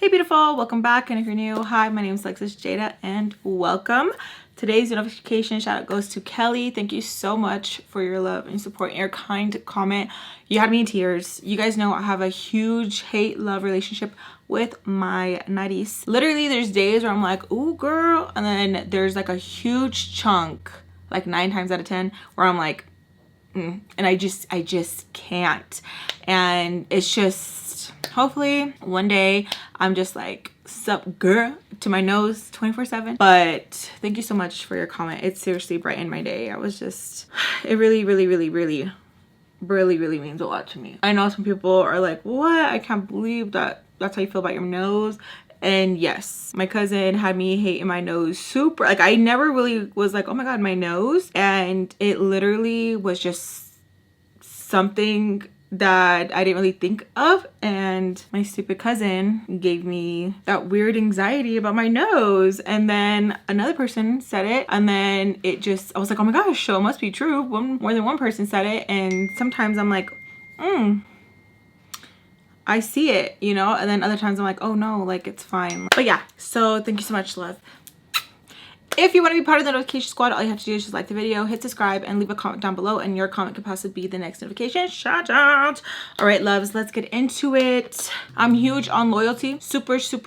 Hey beautiful, welcome back. And if you're new, hi, my name is Alexis Jayda and welcome. Today's notification shout out goes to Kelly. Thank you so much for your love and support and your kind comment. You had me in tears. You guys know I have a huge hate-love relationship with my nighties. Literally there's days where I'm like, ooh girl, and then there's like a huge chunk, like 9 times out of 10, where I'm like, and I just can't. And it's just, hopefully one day I'm just like, sup girl, to my nose 24/7. But thank you so much for your comment. It seriously brightened my day. I was just, it really means a lot to me. I know some people are like, what? I can't believe that that's how you feel about your nose. And yes, my cousin had me hating my nose super. Like, I never really was like, oh my god, my nose. And it literally was just something that I didn't really think of, and my stupid cousin gave me that weird anxiety about my nose. And then another person said it, and then it just, I was like, oh my gosh, so it must be true. More than one person said it. And sometimes I'm like, I see it, you know, and then other times I'm like, oh no, like it's fine. But yeah, so thank you so much, love. If you want to be part of the notification squad, all you have to do is just like the video, hit subscribe, and leave a comment down below, and your comment could possibly be the next notification shout out. All right, loves, let's get into it. I'm huge on loyalty. Super huge.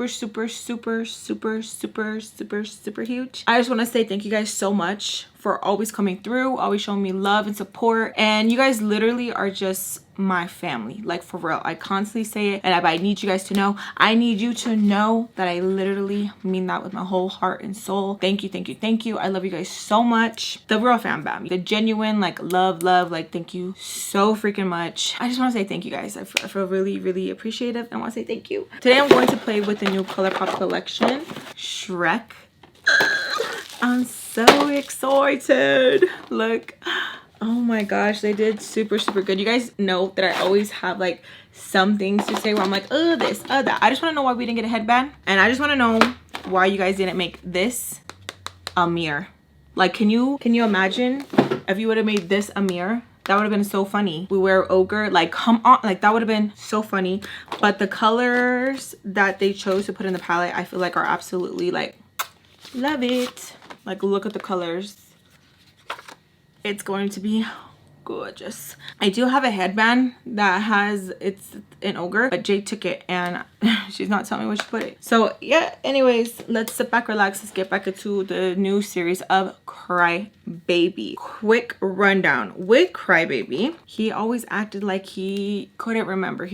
I just want to say thank you guys so much for always coming through, always showing me love and support. And you guys literally are just my family, like for real. I constantly say it, and I need you guys to know, I need you to know that I literally mean that with my whole heart and soul. Thank you. I love you guys so much. The real FAMBAM, the genuine like love, like thank you so freaking much. I just want to say thank you guys. I feel really appreciative. I want to say thank you. Today I'm going to play with the new ColourPop collection, Shrek. I'm so excited. Look, oh my gosh, they did super good. You guys know that I always have like some things to say where I'm like, oh this, oh that. I just want to know why we didn't get a headband, and I just want to know why you guys didn't make this a mirror. Like, can you imagine if you would have made this a mirror? That would have been so funny. We wear ogre, like come on, like that would have been so funny. But the colors that they chose to put in the palette, I feel like are absolutely like, love it. Like, look at the colors. It's going to be gorgeous. I do have a headband that has, it's an ogre, but Jay took it and she's not telling me where she put it. So yeah, anyways, let's sit back, relax. Let's get back into the new series of Crybaby. Quick rundown with Crybaby. He always acted like he couldn't remember.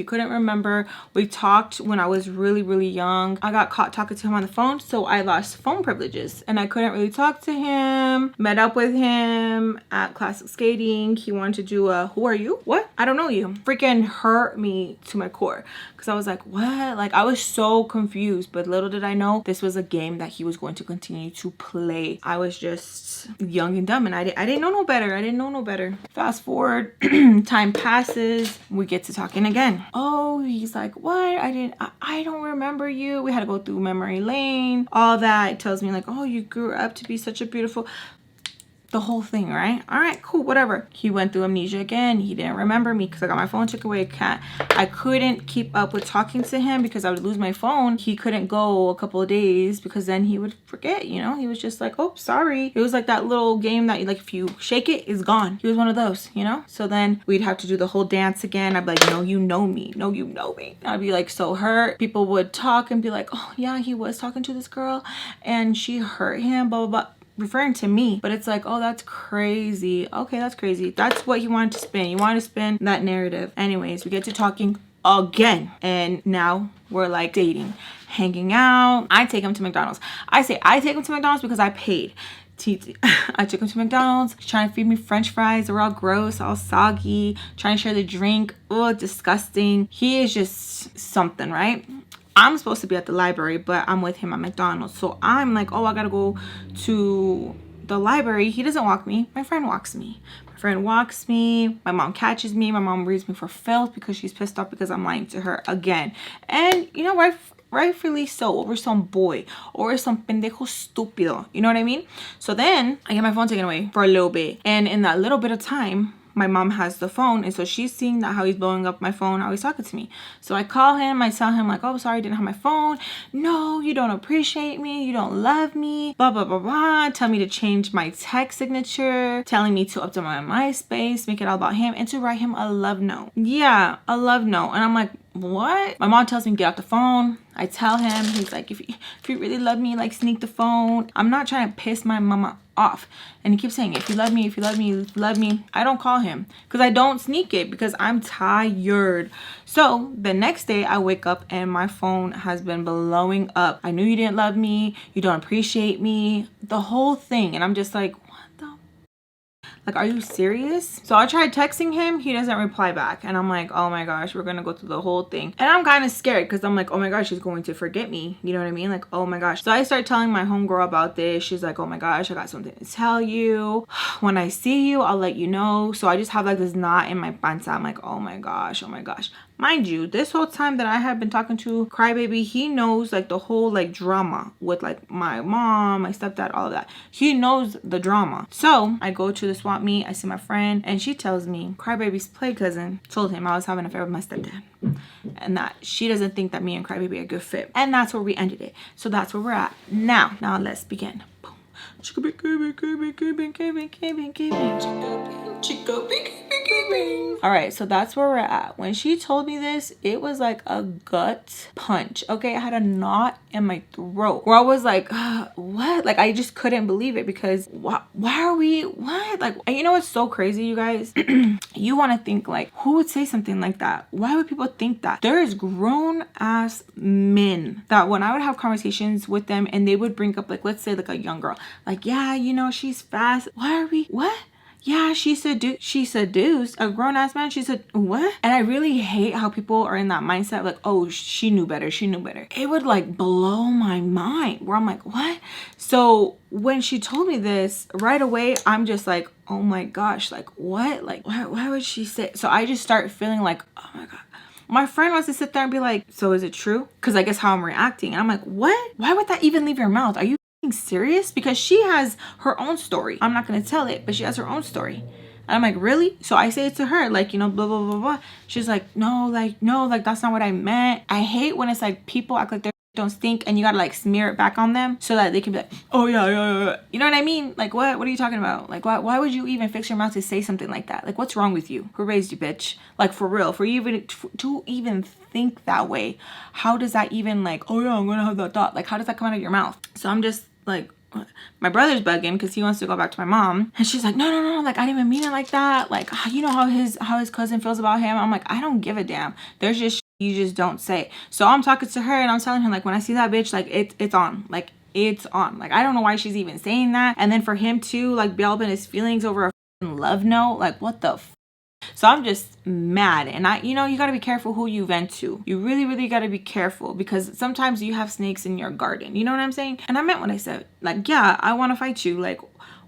We talked when I was really young. I got caught talking to him on the phone, so I lost phone privileges and I couldn't really talk to him. Met up with him at classic skating. He wanted to do a who are you? What? I don't know you. Freaking hurt me to my core, because I was like, what? Like, I was so confused. But little did I know this was a game that he was going to continue to play. I was just young and dumb, and I didn't know no better. Fast forward, time passes, we get to talking again. Oh, he's like, what? I don't remember you. We had to go through memory lane, all that. It tells me like, oh, you grew up to be such a beautiful, the whole thing, right? All right, cool, whatever. He went through amnesia again. He didn't remember me because I got my phone took away. I couldn't keep up with talking to him because I would lose my phone. He couldn't go a couple of days because then he would forget, you know? He was just like, oh, sorry. It was like that little game that like if you shake it, it's gone. He was one of those, you know? So then we'd have to do the whole dance again. I'd be like, no, you know me. No, you know me. I'd be like so hurt. People would talk and be like, oh yeah, he was talking to this girl and she hurt him, blah, blah, blah. Referring to me, but it's like, oh, that's crazy. Okay, that's crazy. That's what he wanted to spin. He wanted to spin that narrative. Anyways, we get to talking again, and now we're like dating, hanging out. I take him to McDonald's. I say I take him to McDonald's because I paid. I took him to McDonald's. He's trying to feed me french fries. They're all gross, all soggy. Trying to share the drink. Oh, disgusting. He is just something, right? I'm supposed to be at the library, but I'm with him at McDonald's. So I'm like, oh, I gotta go to the library. He doesn't walk me. My friend walks me. My mom catches me. My mom reads me for filth because she's pissed off because I'm lying to her again. And you know, rightfully so, over some boy or some pendejo estúpido. You know what I mean? So then I get my phone taken away for a little bit. And in that little bit of time, my mom has the phone, and so she's seeing that how he's blowing up my phone, how he's talking to me. So I call him, I tell him like, oh, sorry, I didn't have my phone. No, you don't appreciate me, you don't love me, blah blah blah blah. Tell me to change my text signature, telling me to update my MySpace, make it all about him, and to write him a love note. Yeah, a love note. And I'm like, what? My mom tells me get off the phone. I tell him, he's like, if you really love me, like sneak the phone. I'm not trying to piss my mama off. And he keeps saying, if you love me, if you love me, if you love me. I don't call him because I don't sneak it because I'm tired. So the next day I wake up and my phone has been blowing up. I knew you didn't love me. You don't appreciate me. The whole thing. And I'm just like, like, are you serious? So I tried texting him. He doesn't reply back. And I'm like, oh my gosh, we're going to go through the whole thing. And I'm kind of scared because I'm like, oh my gosh, she's going to forget me. You know what I mean? Like, oh my gosh. So I start telling my homegirl about this. She's like, oh my gosh, I got something to tell you. When I see you, I'll let you know. So I just have like this knot in my panza. I'm like, oh my gosh, oh my gosh. Mind you, this whole time that I have been talking to Crybaby, he knows like the whole like drama with like my mom, my stepdad, all of that. He knows the drama. So I go to the swap meet, I see my friend, and she tells me Crybaby's play cousin told him I was having an affair with my stepdad. And that she doesn't think that me and Crybaby are a good fit. And that's where we ended it. So that's where we're at. Now let's begin. Boom. All right, so that's where we're at. When she told me this, it was like a gut punch. Okay, I had a knot in my throat where I was like, what? Like, I just couldn't believe it because why are we, what? Like, you know what's so crazy, you guys? You want to think like, who would say something like that? Why would people think that? There is grown ass men that when I would have conversations with them and they would bring up like, let's say like a young girl, like, yeah, you know, she's fast. Why are we, what? Yeah, she seduced a grown-ass man. She said, what? And I really hate how people are in that mindset like, oh, she knew better. She knew better. It would like blow my mind where I'm like, what? So when she told me this right away, I'm just like, oh my gosh, like what? Like, why would she say? So I just start feeling like, oh my God. My friend wants to sit there and be like, so is it true? Because I guess how I'm reacting. And I'm like, what? Why would that even leave your mouth? Are you serious? Because she has her own story. I'm not going to tell it, but she has her own story. And I'm like, really? So I say it to her, like, you know, blah, blah, blah, blah. She's like, no, like, that's not what I meant. I hate when it's like people act like they don't stink and you gotta like smear it back on them so that they can be like, oh yeah. You know what I mean? Like, what are you talking about? Like, why would you even fix your mouth to say something like that? Like, what's wrong with you? Who raised you, bitch? Like, for real, for you even to even think that way, how does that even like, oh yeah, I'm gonna have that thought? Like, how does that come out of your mouth? So I'm just like, my brother's bugging because he wants to go back to my mom, and she's like, no, like, I didn't even mean it like that. Like, you know how his cousin feels about him. I'm like, I don't give a damn. There's just you just don't say. So I'm talking to her and I'm telling her, like, when I see that bitch, like, it's on. Like, it's on. Like, I don't know why she's even saying that. And then for him to like be all up in his feelings over a love note, like, what the so I'm just mad. And you know, you got to be careful who you vent to. You really got to be careful because sometimes you have snakes in your garden. You know what I'm saying? And I meant what I said. Like, yeah, I want to fight you. Like,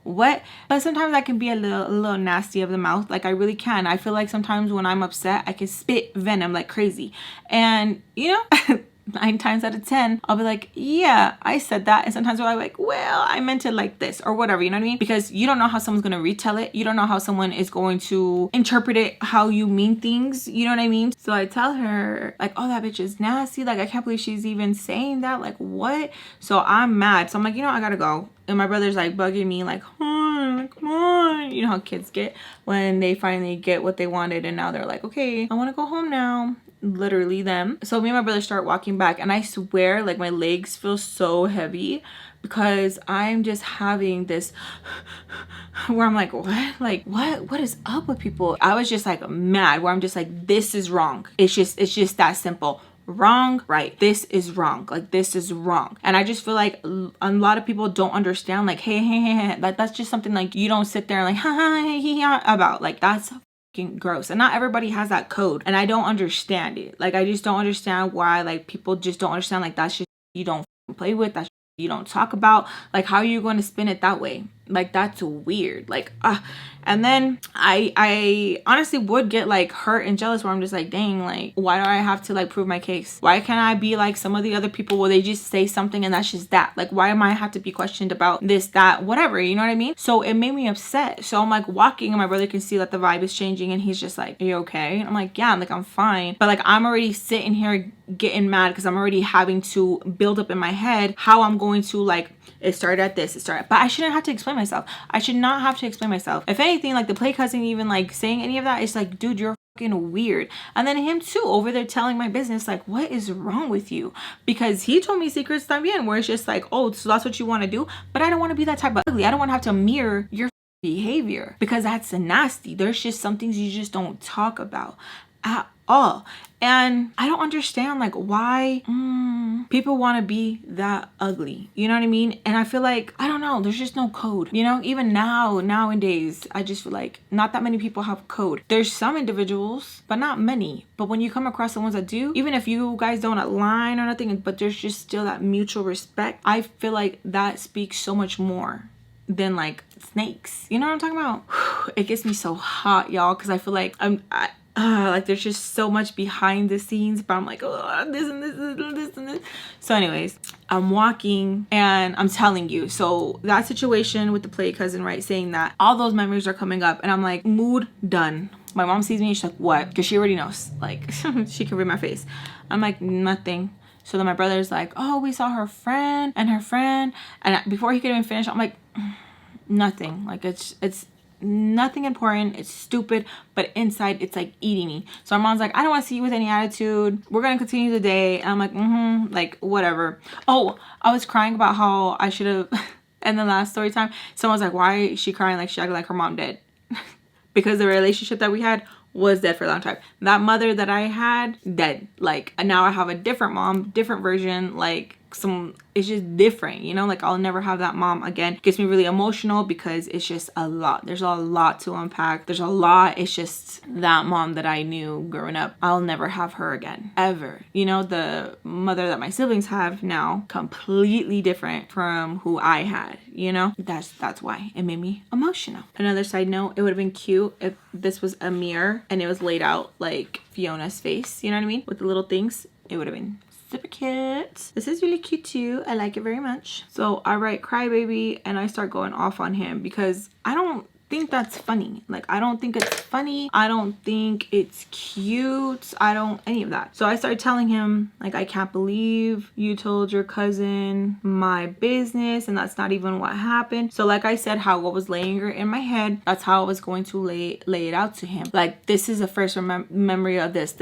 what? But sometimes I can be a little nasty of the mouth. Like, I really can. I feel like sometimes when I'm upset, I can spit venom like crazy. And, you know, 9 times out of 10, I'll be like, yeah, I said that. And sometimes I'm like, well, I meant it like this or whatever, you know what I mean? Because you don't know how someone's going to retell it. You don't know how someone is going to interpret it, how you mean things. You know what I mean? So I tell her like, oh, that bitch is nasty. Like, I can't believe she's even saying that. Like, what? So I'm mad. So I'm like, you know, I gotta go. And my brother's like bugging me like, come on. You know how kids get when they finally get what they wanted. And now they're like, okay, I want to go home now. Literally them. So me and my brother start walking back, and I swear like my legs feel so heavy because I'm just having this where I'm like, what? Like, what is up with people? I was just like mad where I'm just like, this is wrong. It's just that simple. Wrong, right? This is wrong. Like, this is wrong. And I just feel like a lot of people don't understand, like, hey, that's just something like you don't sit there and like ha about. Like, that's gross. And not everybody has that code, and I don't understand it. Like, I just don't understand why like people just don't understand, like, that's just you don't play with, that's you don't talk about. Like, how are you going to spin it that way? Like, that's weird. Like, and then I honestly would get like hurt and jealous, where I'm just like, dang, like, why do I have to like prove my case? Why can't I be like some of the other people where they just say something and that's just that? Like, why am I have to be questioned about this, that, whatever, you know what I mean? So it made me upset. So I'm like walking, and my brother can see that the vibe is changing, and he's just like, are you okay? And I'm like, yeah, I'm fine. But like, I'm already sitting here getting mad because I'm already having to build up in my head how I'm going to, like, it started at this, but I shouldn't have to explain myself. I should not have to explain myself. If anything, like, the play cousin even like saying any of that, it's like, dude, you're fucking weird. And then him too, over there telling my business, like, what is wrong with you? Because he told me secrets también, where it's just like, oh, so that's what you want to do, but I don't want to be that type of ugly. I don't want to have to mirror your behavior, because that's nasty. There's just some things you just don't talk about at all. And I don't understand, like, why people want to be that ugly, you know what I mean? And I feel like, I don't know, there's just no code, you know? Even nowadays, I just feel like not that many people have code. There's some individuals, but not many. But when you come across the ones that do, even if you guys don't align or nothing, but there's just still that mutual respect, I feel like that speaks so much more than like snakes. You know what I'm talking about? It gets me so hot, y'all, because I feel like like, there's just so much behind the scenes, but I'm like, oh, this and this and this and this. So anyways, I'm walking and I'm telling you, so that situation with the play cousin, right, saying that all those memories are coming up, and I'm like, mood done. My mom sees me and she's like, what? Because she already knows, like, she can read my face. I'm like, nothing. So then my brother's like, oh, we saw her friend and her friend, and before he could even finish, I'm like, nothing. Like, it's nothing important. It's stupid, but inside it's like eating me. So my mom's like, I don't want to see you with any attitude. We're gonna continue the day. And I'm like, like, whatever. Oh, I was crying about how I should have in the last story time, someone's like, why is she crying? Like, she acted like her mom dead. Because the relationship that we had was dead for a long time. That mother that I had, dead. Like, now I have a different mom, different version, like, it's just different, you know? Like, I'll never have that mom again. It gets me really emotional because it's just a lot. There's a lot to unpack. There's a lot. It's just that mom that I knew growing up, I'll never have her again, ever. You know, the mother that my siblings have now, completely different from who I had, you know? That's why it made me emotional. Another side note, it would have been cute if this was a mirror and it was laid out like Fiona's face, you know what I mean? With the little things. It would have been super cute. This is really cute too. I like it very much. So I write Crybaby and I start going off on him because I don't think that's funny. Like, I don't think it's funny. I don't think it's cute. I don't any of that. So I started telling him, like, I can't believe you told your cousin my business and that's not even what happened. So like I said, how I was laying her in my head, that's how I was going to lay it out to him. Like, this is the first memory of this,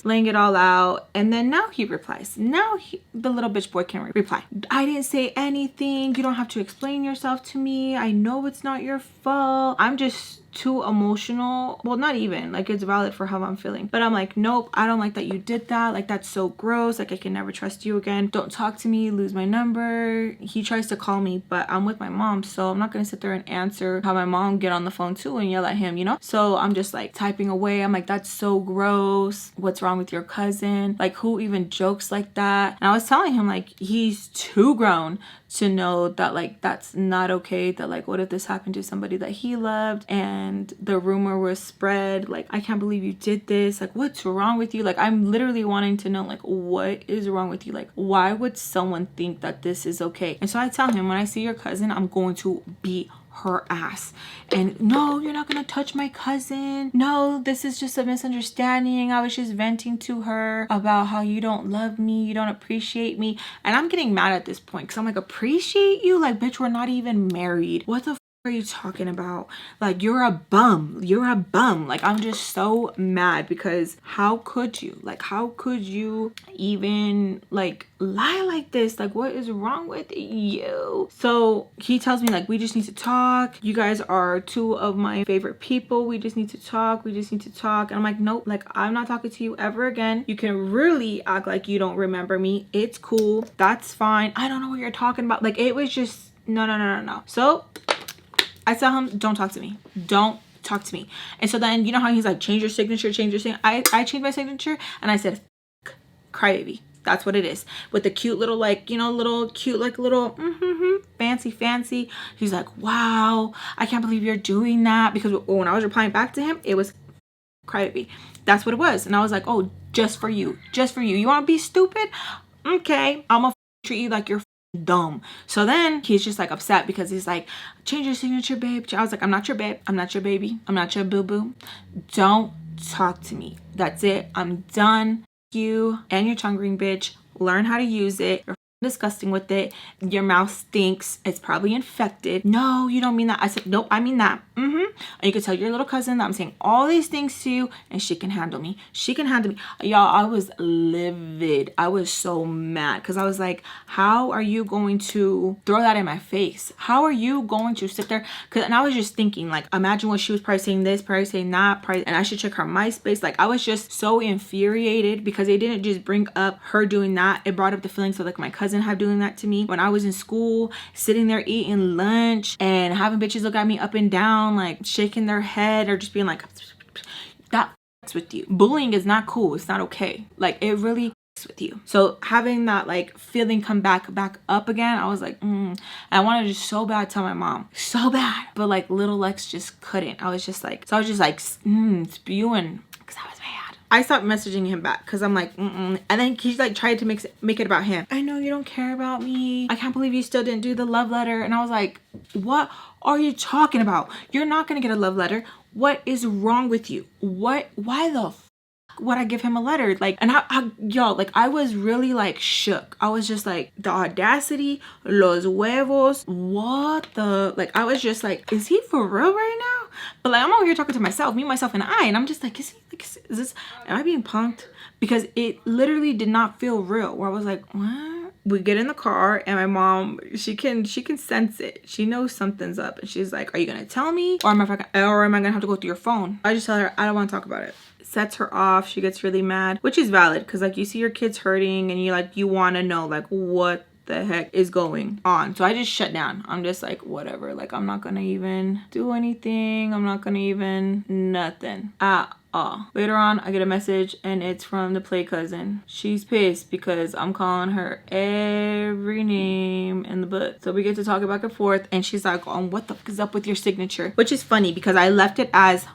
laying it all out. And then now he replies. Now the little bitch boy can reply. I didn't say anything. You don't have to explain yourself to me. I know it's not your fault. I'm just too emotional. Well, not even, like, it's valid for how I'm feeling, but I'm like, nope, I don't like that you did that. Like, that's so gross. Like, I can never trust you again. Don't talk to me. Lose my number. He tries to call me, but I'm with my mom, so I'm not gonna sit there and answer, have my mom get on the phone too and yell at him, you know? So I'm just like typing away. I'm like, that's so gross. What's wrong with your cousin? Like, who even jokes like that? And I was telling him, like, he's too grown to know that, like, that's not okay. That, like, what if this happened to somebody that he loved and the rumor was spread? Like, I can't believe you did this. Like, what's wrong with you? Like, I'm literally wanting to know, like, what is wrong with you? Like, why would someone think that this is okay? And so I tell him, when I see your cousin, I'm going to beat her ass. And no, you're not gonna touch my cousin. No, this is just a misunderstanding. I was just venting to her about how you don't love me, you don't appreciate me. And I'm getting mad at this point because I'm like, appreciate you? Like, bitch, we're not even married. What the f are you talking about? Like, you're a bum. You're a bum. Like, I'm just so mad because how could you? Like, how could you even, like, lie like this? Like, what is wrong with you? So he tells me, like, we just need to talk. You guys are two of my favorite people. We just need to talk. We just need to talk. And I'm like, nope, like, I'm not talking to you ever again. You can really act like you don't remember me. It's cool. That's fine. I don't know what you're talking about. Like, it was just no. So I tell him, don't talk to me. Don't talk to me. And so then, you know how he's like, change your signature, change your signature. I changed my signature and I said, Crybaby. That's what it is. With the cute little, like, you know, little cute, like little fancy. He's like, wow, I can't believe you're doing that. Because when I was replying back to him, it was Crybaby. That's what it was. And I was like, oh, just for you. Just for you. You want to be stupid? Okay. I'm going to treat you like you're dumb. So then he's just like upset because he's like, change your signature, babe. I was like, I'm not your babe. I'm not your baby. I'm not your boo-boo. Don't talk to me. That's it. I'm done. You and your tongue ring, bitch. Learn how to use it. You're disgusting with it. Your mouth stinks. It's probably infected. No, you don't mean that. I said, nope, I mean that. And you can tell your little cousin that I'm saying all these things to you and she can handle me. She can handle me. Y'all, I was livid. I was so mad because I was like, how are you going to throw that in my face? How are you going to sit there? And I was just thinking, like, imagine what she was probably saying this, probably saying that, probably, and I should check her MySpace. Like, I was just so infuriated because they didn't just bring up her doing that. It brought up the feelings of like my cousin have doing that to me when I was in school, sitting there eating lunch and having bitches look at me up and down, like shaking their head or just being like, that f***s with you. Bullying is not cool. It's not okay. Like, it really f***s with you. So having that like feeling come back up again, I was like, I wanted to so bad tell my mom, so bad, but like little Lex just couldn't. I was just like, so I was just like spewing because I was mad. I stopped messaging him back because I'm like, and then he's like tried to make it about him. I know you don't care about me. I can't believe you still didn't do the love letter. And I was like, what are you talking about? You're not gonna get a love letter. What is wrong with you? Why the f would I give him a letter? Like, and y'all, like, I was really like shook. I was just like, the audacity, los huevos, what the, like, I was just like, is he for real right now? But like, I'm over here talking to myself, me, myself, and I, and I'm just like, is he, like, is this, am I being punked? Because it literally did not feel real, where I was like, what? We get in the car and my mom, she can sense it. She knows something's up and she's like, are you gonna tell me? Or am I gonna have to go through your phone? I just tell her, I don't wanna talk about it. Sets her off. She gets really mad, which is valid because like you see your kids hurting and you want to know like what the heck is going on. So I just shut down. I'm just like, whatever. Like, I'm not gonna even do anything. I'm not gonna even nothing at all. Later on, I get a message and it's from the play cousin. She's pissed because I'm calling her every name in the book. So we get to talk back and forth and she's like, oh, what the fuck is up with your signature? Which is funny because I left it as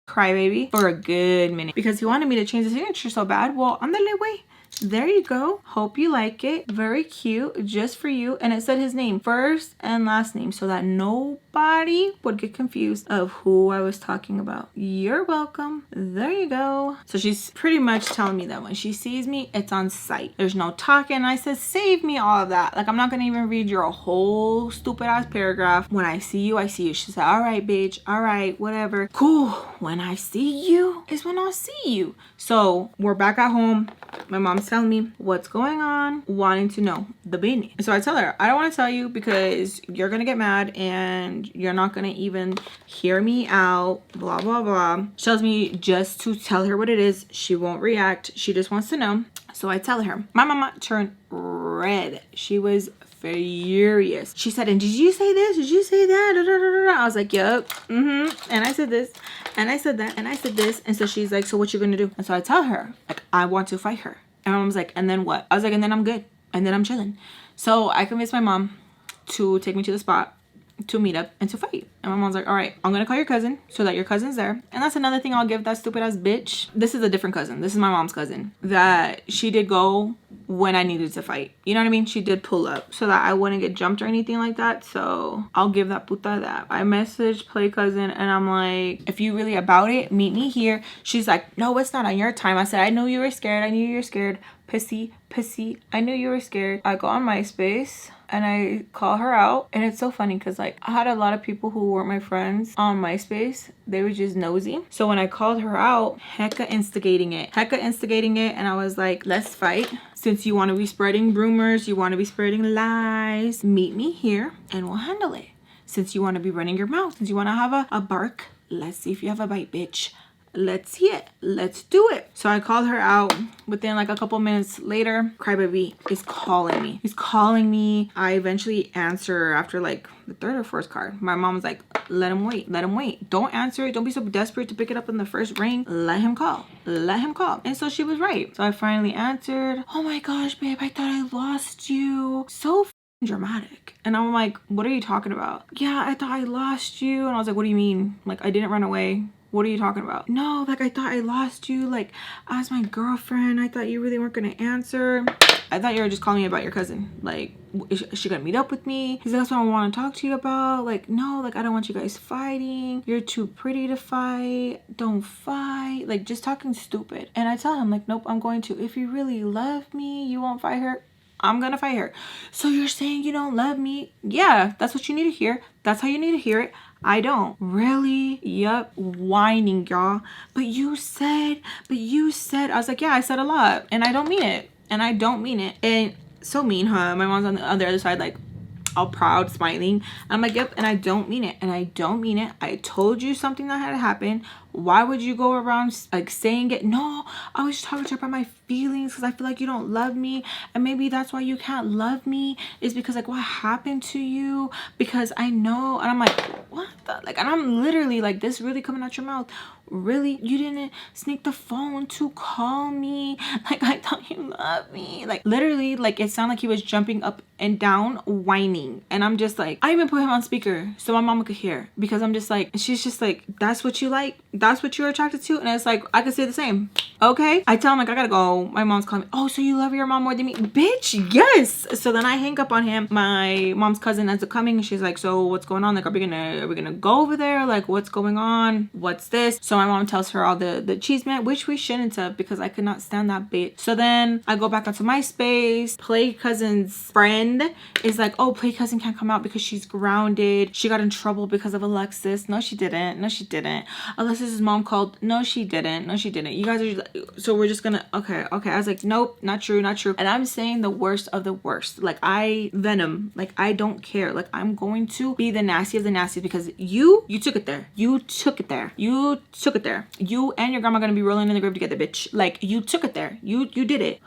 Crybaby for a good minute because he wanted me to change the signature so bad. Well, on the way, there you go. Hope you like it. Very cute, just for you. And it said his name, first and last name, so that nobody would get confused of who I was talking about. You're welcome. There you go. So she's pretty much telling me that when she sees me, it's on sight. There's no talking. I said, save me all of that. Like, I'm not gonna even read your whole stupid ass paragraph. When I see you, I see you. She said, all right, bitch. All right, whatever. Cool. When I see you is when I'll see you. So we're back at home. My mom's telling me what's going on, wanting to know the business. So I tell her, I don't want to tell you because you're gonna get mad and you're not gonna even hear me out, blah blah blah. She tells me just to tell her what it is. She won't react. She just wants to know. So I tell her. My mama turned red. She was furious. She said, and did you say this? Did you say that? Da, da, da, da. I was like, yup. And I said this. And I said that. And I said this. And so she's like, so what you gonna do? And so I tell her, like, I want to fight her. And my mom's like, and then what? I was like, and then I'm good. And then I'm chilling. So I convinced my mom to take me to the spot to meet up and to fight. And my mom's like, all right, I'm gonna call your cousin so that your cousin's there. And that's another thing I'll give that stupid ass bitch. This is a different cousin. This is my mom's cousin. That she did go when I needed to fight. You know what I mean? She did pull up so that I wouldn't get jumped or anything like that. So I'll give that puta that. I messaged play cousin and I'm like, if you really about it, meet me here. She's like, no, it's not on your time. I said, I knew you were scared. I knew you were scared. Pissy. I knew you were scared. I go on MySpace and I call her out. And it's so funny because like I had a lot of people who weren't my friends on MySpace. They were just nosy. So when I called her out, hecka instigating it. And I was like, let's fight. Since you want to be spreading rumors, you want to be spreading lies, meet me here and we'll handle it. Since you want to be running your mouth, since you want to have a bark, let's see if you have a bite, bitch. Let's see it. Let's do it. So I called her out. Within like a couple minutes later, Crybaby is calling me. He's calling me. I eventually answer after like the third or fourth card. My mom was like, let him wait. Let him wait. Don't answer it. Don't be so desperate to pick it up in the first ring. Let him call. Let him call. And so she was right. So I finally answered. Oh my gosh, babe, I thought I lost you. So dramatic. And I'm like, what are you talking about? Yeah, I thought I lost you. And I was like, what do you mean? Like, I didn't run away. What are you talking about? No, like, I thought I lost you. Like, as my girlfriend, I thought you really weren't gonna answer. I thought you were just calling me about your cousin. Like, is she gonna meet up with me? He's like, that's what I want to talk to you about. Like, no, like, I don't want you guys fighting. You're too pretty to fight. Don't fight. Like, just talking stupid. And I tell him, like, nope, I'm going to. If you really love me, you won't fight her. I'm gonna fight her. So you're saying you don't love me? Yeah, that's what you need to hear. That's how you need to hear it. I don't. Really? Yup. Whining, y'all. But you said, I was like, yeah, I said a lot. And I don't mean it. And I don't mean it. And so mean, huh? My mom's on the other side, like, all proud, smiling. I'm like, yep, and I don't mean it. And I don't mean it. I told you something that had happened. Why would you go around like saying it? No, I was just talking to her about my feelings because I feel like you don't love me. And maybe that's why you can't love me, is because like what happened to you? Because I know. And I'm like, what the? Like, and I'm literally like, this really coming out your mouth? Really? You didn't sneak the phone to call me? Like, I thought you loved me. Like, literally, like, it sounded like he was jumping up and down, whining. And I'm just like, I even put him on speaker so my mama could hear, because I'm just like, she's just like, that's what you like? That's what you're attracted to? And it's like, I could say the same. Okay. I tell him, like, I gotta go. My mom's calling me. Oh, so you love your mom more than me? Bitch, yes. So then I hang up on him. My mom's cousin ends up coming and she's like, so what's going on? Like, are we gonna go over there? Like, what's going on? What's this? So my mom tells her all the chisme, which we shouldn't have, because I could not stand that bitch. So then I go back onto MySpace. Play cousin's friend is like, oh, Play cousin can't come out because she's grounded. She got in trouble because of Alexis. No, she didn't. No, she didn't. Alexis's mom called. No, she didn't. No, she didn't. You guys are just, so we're just gonna, okay. I was like, nope, not true. And I'm saying the worst of the worst. Like, Venom. Like, I don't care. Like, I'm going to be the nasty of the nasty, because you took it there. You took it there. You and your grandma are gonna be rolling in the grave together, bitch. Like, you took it there. You did it.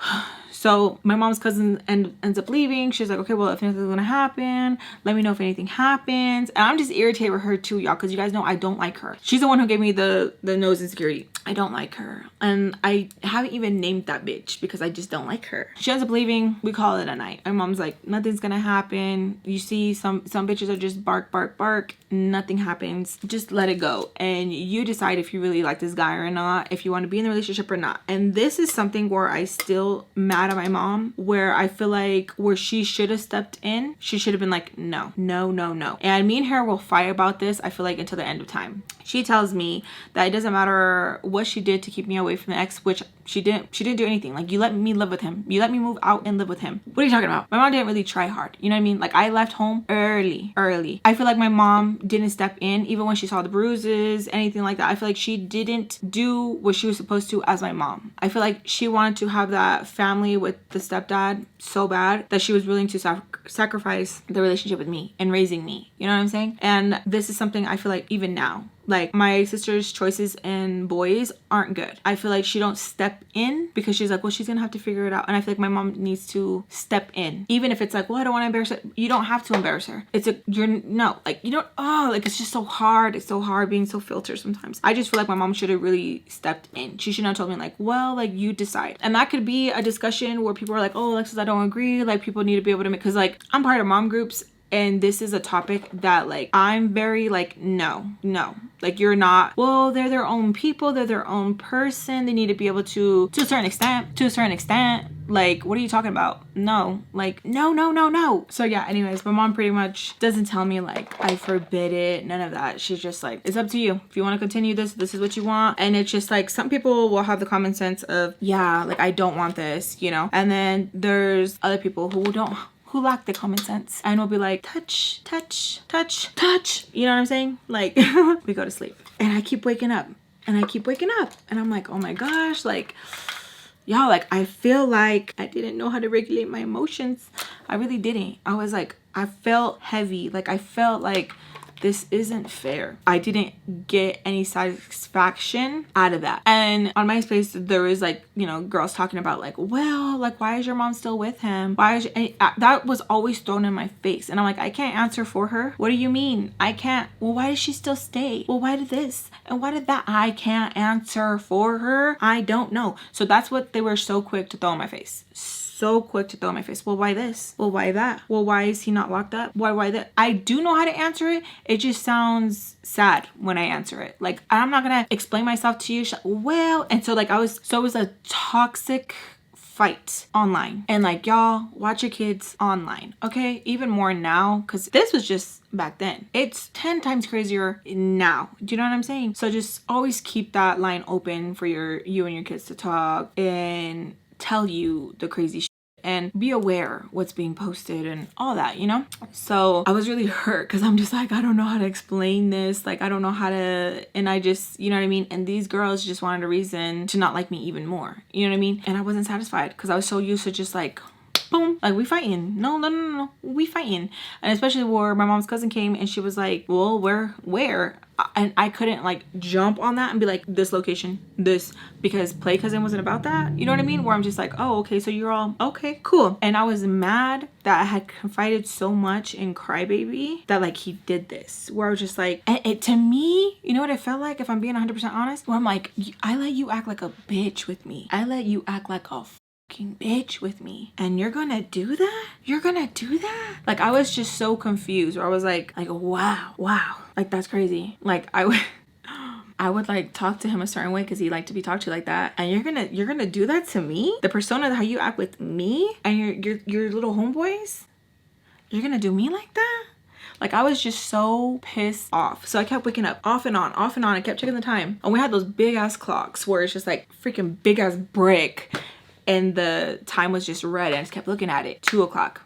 So my mom's cousin ends up leaving. She's like, okay, well, if anything's gonna happen, let me know if anything happens. And I'm just irritated with her too, y'all, because you guys know I don't like her. She's the one who gave me the nose insecurity. I don't like her. And I haven't even named that bitch because I just don't like her. She ends up leaving. We call it a night. My mom's like, nothing's gonna happen. You see, some bitches are just bark, bark, bark. Nothing happens. Just let it go. And you decide if you really like this guy or not, if you want to be in the relationship or not. And this is something where I still mad at my mom, where I feel like where she should have stepped in. She should have been like, no. And me and her will fight about this, I feel like, until the end of time. She tells me that it doesn't matter what she did to keep me away from the ex, which she didn't do anything. Like, you let me live with him. You let me move out and live with him. What are you talking about? My mom didn't really try hard. You know what I mean? Like, I left home early. I feel like my mom didn't step in, even when she saw the bruises, anything like that. I feel like she didn't do what she was supposed to as my mom. I feel like she wanted to have that family with the stepdad so bad that she was willing to sacrifice the relationship with me and raising me. You know what I'm saying? And this is something I feel like even now, like, my sister's choices in boys aren't good. I feel like she don't step in because she's like, well, she's gonna have to figure it out. And I feel like my mom needs to step in, even if it's like, well, I don't want to embarrass her. You don't have to embarrass her. It's it's just so hard. It's so hard being so filtered sometimes. I just feel like my mom should have really stepped in. She should not have told me, like, well, like, you decide. And that could be a discussion where people are like, oh, Alexis, I don't agree. Like, people need to be able to make, because like, I'm part of mom groups. And this is a topic that, like, I'm very like, no, like, you're not. Well, they're their own people. They're their own person. They need to be able to a certain extent. Like, what are you talking about? No, like, no. So yeah, anyways, my mom pretty much doesn't tell me, like, I forbid it. None of that. She's just like, it's up to you. If you want to continue this is what you want. And it's just like, some people will have the common sense of, yeah, like, I don't want this, you know? And then there's other people who lack the common sense and will be like, touch. You know what I'm saying? Like, we go to sleep. And I keep waking up. And I'm like, oh my gosh, like, y'all, like, I feel like I didn't know how to regulate my emotions. I really didn't. I was like, I felt heavy. Like, I felt like this isn't fair. I didn't get any satisfaction out of that. And on MySpace, there is like, you know, girls talking about like, well, like, why is your mom still with him? Why is that was always thrown in my face. And I'm like, I can't answer for her. What do you mean? I can't. Well, why does she still stay? Well, why did this? And why did that? I can't answer for her. I don't know. So that's what they were so quick to throw in my face. So quick to throw in my face. Well, why this? Well, why that? Well, why is he not locked up? Why that? I do know how to answer it. It just sounds sad when I answer it. Like, I'm not gonna explain myself to you. Well, and so like it was a toxic fight online. And like, y'all, watch your kids online, okay? Even more now, because this was just back then. It's 10 times crazier now. Do you know what I'm saying? So just always keep that line open for you and your kids to talk and tell you the crazy shit. And be aware what's being posted and all that, you know? So I was really hurt because I'm just like, I don't know how to explain this. Like, I don't know how to, and I just, you know what I mean? And these girls just wanted a reason to not like me even more. You know what I mean? And I wasn't satisfied because I was so used to just like, boom, like, we fighting. No, we fighting. And especially where my mom's cousin came and she was like, well, where? And I couldn't like jump on that and be like, this location, this, because Play Cousin wasn't about that. You know what I mean? Where I'm just like, oh, okay, so you're all okay, cool. And I was mad that I had confided so much in Crybaby that like he did this, where I was just like, and it to me, you know what it felt like, if I'm being 100% honest, where I'm like, I let you act like a bitch with me. I let you act like a bitch with me, and you're gonna do that? You're gonna do that? Like, I was just so confused, where I was like wow, like, that's crazy. Like, I would like talk to him a certain way because he liked to be talked to like that, and you're gonna do that to me? The persona of how you act with me and your little homeboys, you're gonna do me like that? Like, I was just so pissed off. So I kept waking up off and on. I kept checking the time, and we had those big ass clocks where it's just like freaking big ass brick, and the time was just red, and I just kept looking at it. 2 o'clock,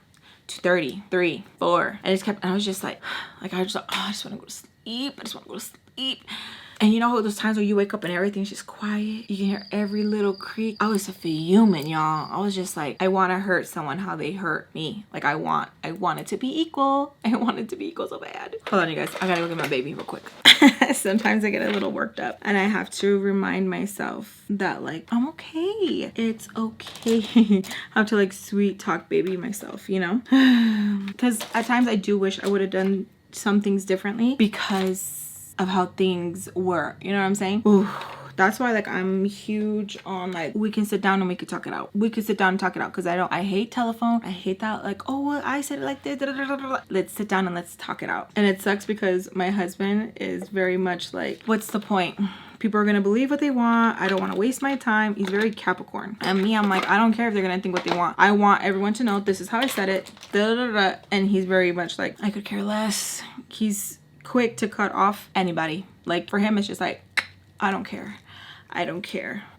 2:30, 3, 4. And I was just like, I just want to go to sleep. And you know how those times where you wake up and everything's just quiet? You can hear every little creak. I was fuming, y'all. I was just like, I want to hurt someone how they hurt me. Like, I want it to be equal. I want it to be equal so bad. Hold on, you guys. I gotta go get my baby real quick. Sometimes I get a little worked up, and I have to remind myself that like, I'm okay. It's okay. I have to like sweet talk baby myself, you know? Because at times I do wish I would have done some things differently because of how things were, you know what I'm saying? Ooh, that's why like I'm huge on like, we can sit down and we can talk it out. We can sit down and talk it out, because I hate telephone. I hate that, like, oh, well, I said it like this. Let's sit down and let's talk it out. And it sucks because my husband is very much like, what's the point? People are gonna believe what they want. I don't want to waste my time. He's very Capricorn. And me, I'm like, I don't care if they're gonna think what they want. I want everyone to know this is how I said it. And he's very much like, I could care less. He's quick to cut off anybody. Like, for him, it's just like, I don't care.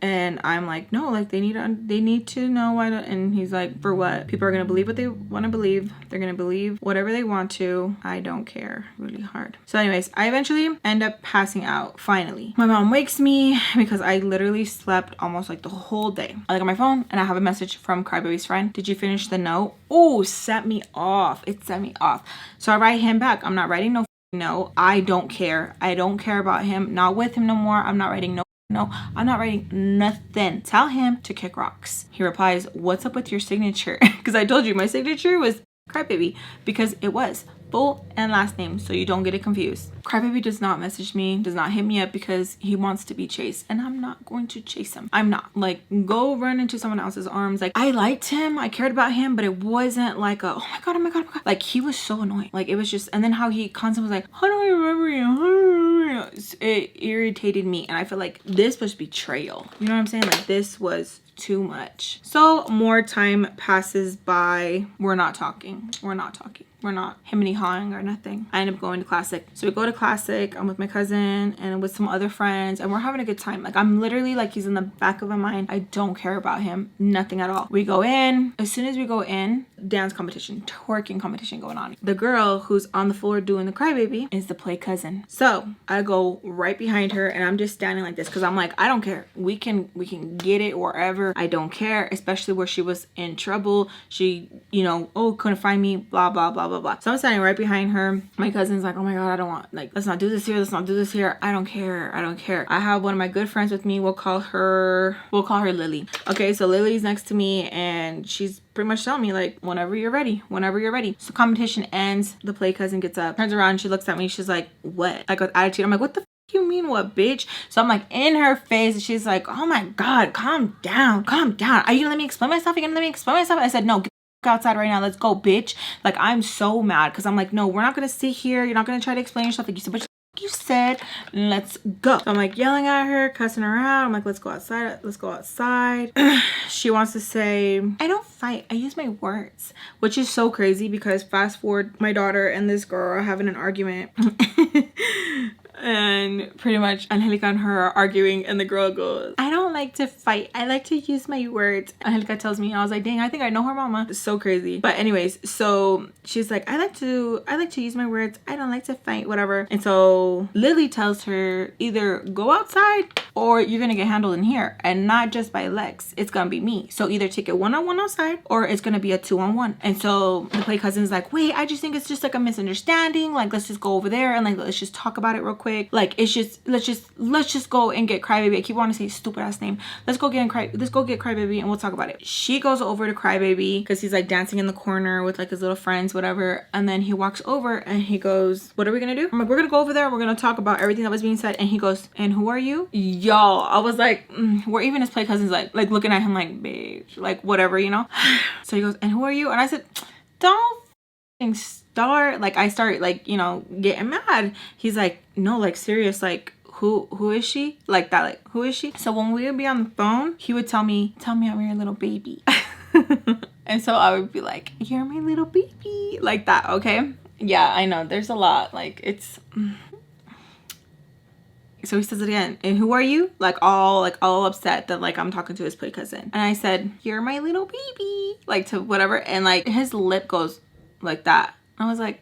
And I'm like, no, like, they need to know why. And he's like, for what? People are gonna believe what they want to believe. They're gonna believe whatever they want to. I don't care. Really hard. So anyways, I eventually end up passing out. Finally, my mom wakes me because I literally slept almost like the whole day. I look at my phone and I have a message from Crybaby's friend. Did you finish the note? Oh, set me off. It set me off. So I write him back. I'm not writing no, I don't care. I don't care about him. Not with him no more. I'm not writing no, I'm not writing nothing. Tell him to kick rocks. He replies, what's up with your signature? Because I told you my signature was Crybaby, because it was full and last name, so you don't get it confused. Crybaby does not message me, does not hit me up, because he wants to be chased, and I'm not going to chase him. I'm not. Like, go run into someone else's arms. Like, I liked him, I cared about him, but it wasn't like a, oh my god, oh my god, oh my god. Like, he was so annoying. Like, it was just, and then how he constantly was like, how do I remember you? It irritated me, and I feel like this was betrayal. You know what I'm saying? Like, this was too much. So more time passes by. We're not talking. We're not him-and-hawing or nothing. I end up going to Classic. So we go to Classic. I'm with my cousin and with some other friends, and we're having a good time. Like, I'm literally like, he's in the back of my mind. I don't care about him. Nothing at all. We go in. As soon as we go in, dance competition, twerking competition going on. The girl who's on the floor doing the Crybaby is the Play Cousin. So I go right behind her, and I'm just standing like this because I'm like, I don't care. We can get it wherever. whatever, I don't care, especially where she was in trouble. She, you know, oh, couldn't find me, blah, blah, blah, blah, blah. So I'm standing right behind her. My cousin's like, oh my God, I don't want, like, let's not do this here. Let's not do this here. I don't care. I don't care. I have one of my good friends with me. We'll call her Lily. Okay, so Lily's next to me and she's pretty much telling me like, whenever you're ready, whenever you're ready. So competition ends. The play cousin gets up, turns around, she looks at me. She's like, what? Like with attitude. I'm like, what the you mean what, bitch? So I'm like in her face and she's like, oh my God, calm down, calm down. Are you gonna let me explain myself? Are you gonna let me explain myself? I said, no, get outside right now. Let's go, bitch. Like, I'm so mad because I'm like, no, we're not gonna sit here. You're not gonna try to explain yourself. Like you said, but you said, let's go. So I'm like yelling at her, cussing her out. I'm like, let's go outside. Let's go outside. She wants to say, I don't fight. I use my words, which is so crazy because fast forward, my daughter and this girl are having an argument. And pretty much Angelica and her are arguing and the girl goes, I don't like to fight. I like to use my words. Angelica tells me, I was like, dang, I think I know her mama. It's so crazy. But anyways, so she's like, I like to use my words. I don't like to fight, whatever. And so Lily tells her, either go outside or you're gonna get handled in here, and not just by Lex. It's gonna be me. So either take it one-on-one outside or it's gonna be a 2-on-1. And so the play cousin's like, wait, I just think it's just like a misunderstanding. Like, let's just go over there and like, let's just talk about it real quick. Like, it's just, let's just go and get Crybaby. I keep wanting to say stupid ass name. Let's go get Crybaby and we'll talk about it. She goes over to Crybaby because he's like dancing in the corner with like his little friends, whatever. And then he walks over and he goes, what are we gonna do? I'm like, we're gonna go over there. We're gonna talk about everything that was being said. And he goes, and who are you? Y'all, I was like, where even his play cousins like looking at him like, Beige, like whatever, you know? So he goes, and who are you? And I said, don't start. Like, I start like, you know, getting mad. He's like, no, like serious, like who is she? Like that, like who is she? So when we would be on the phone, he would tell me I'm your little baby. And so I would be like, you're my little baby, like that. Okay, yeah, I know there's a lot, like it's so he says it again, and who are you? Like all upset that like I'm talking to his play cousin. And I said, you're my little baby, like to whatever. And like his lip goes like that. I was like,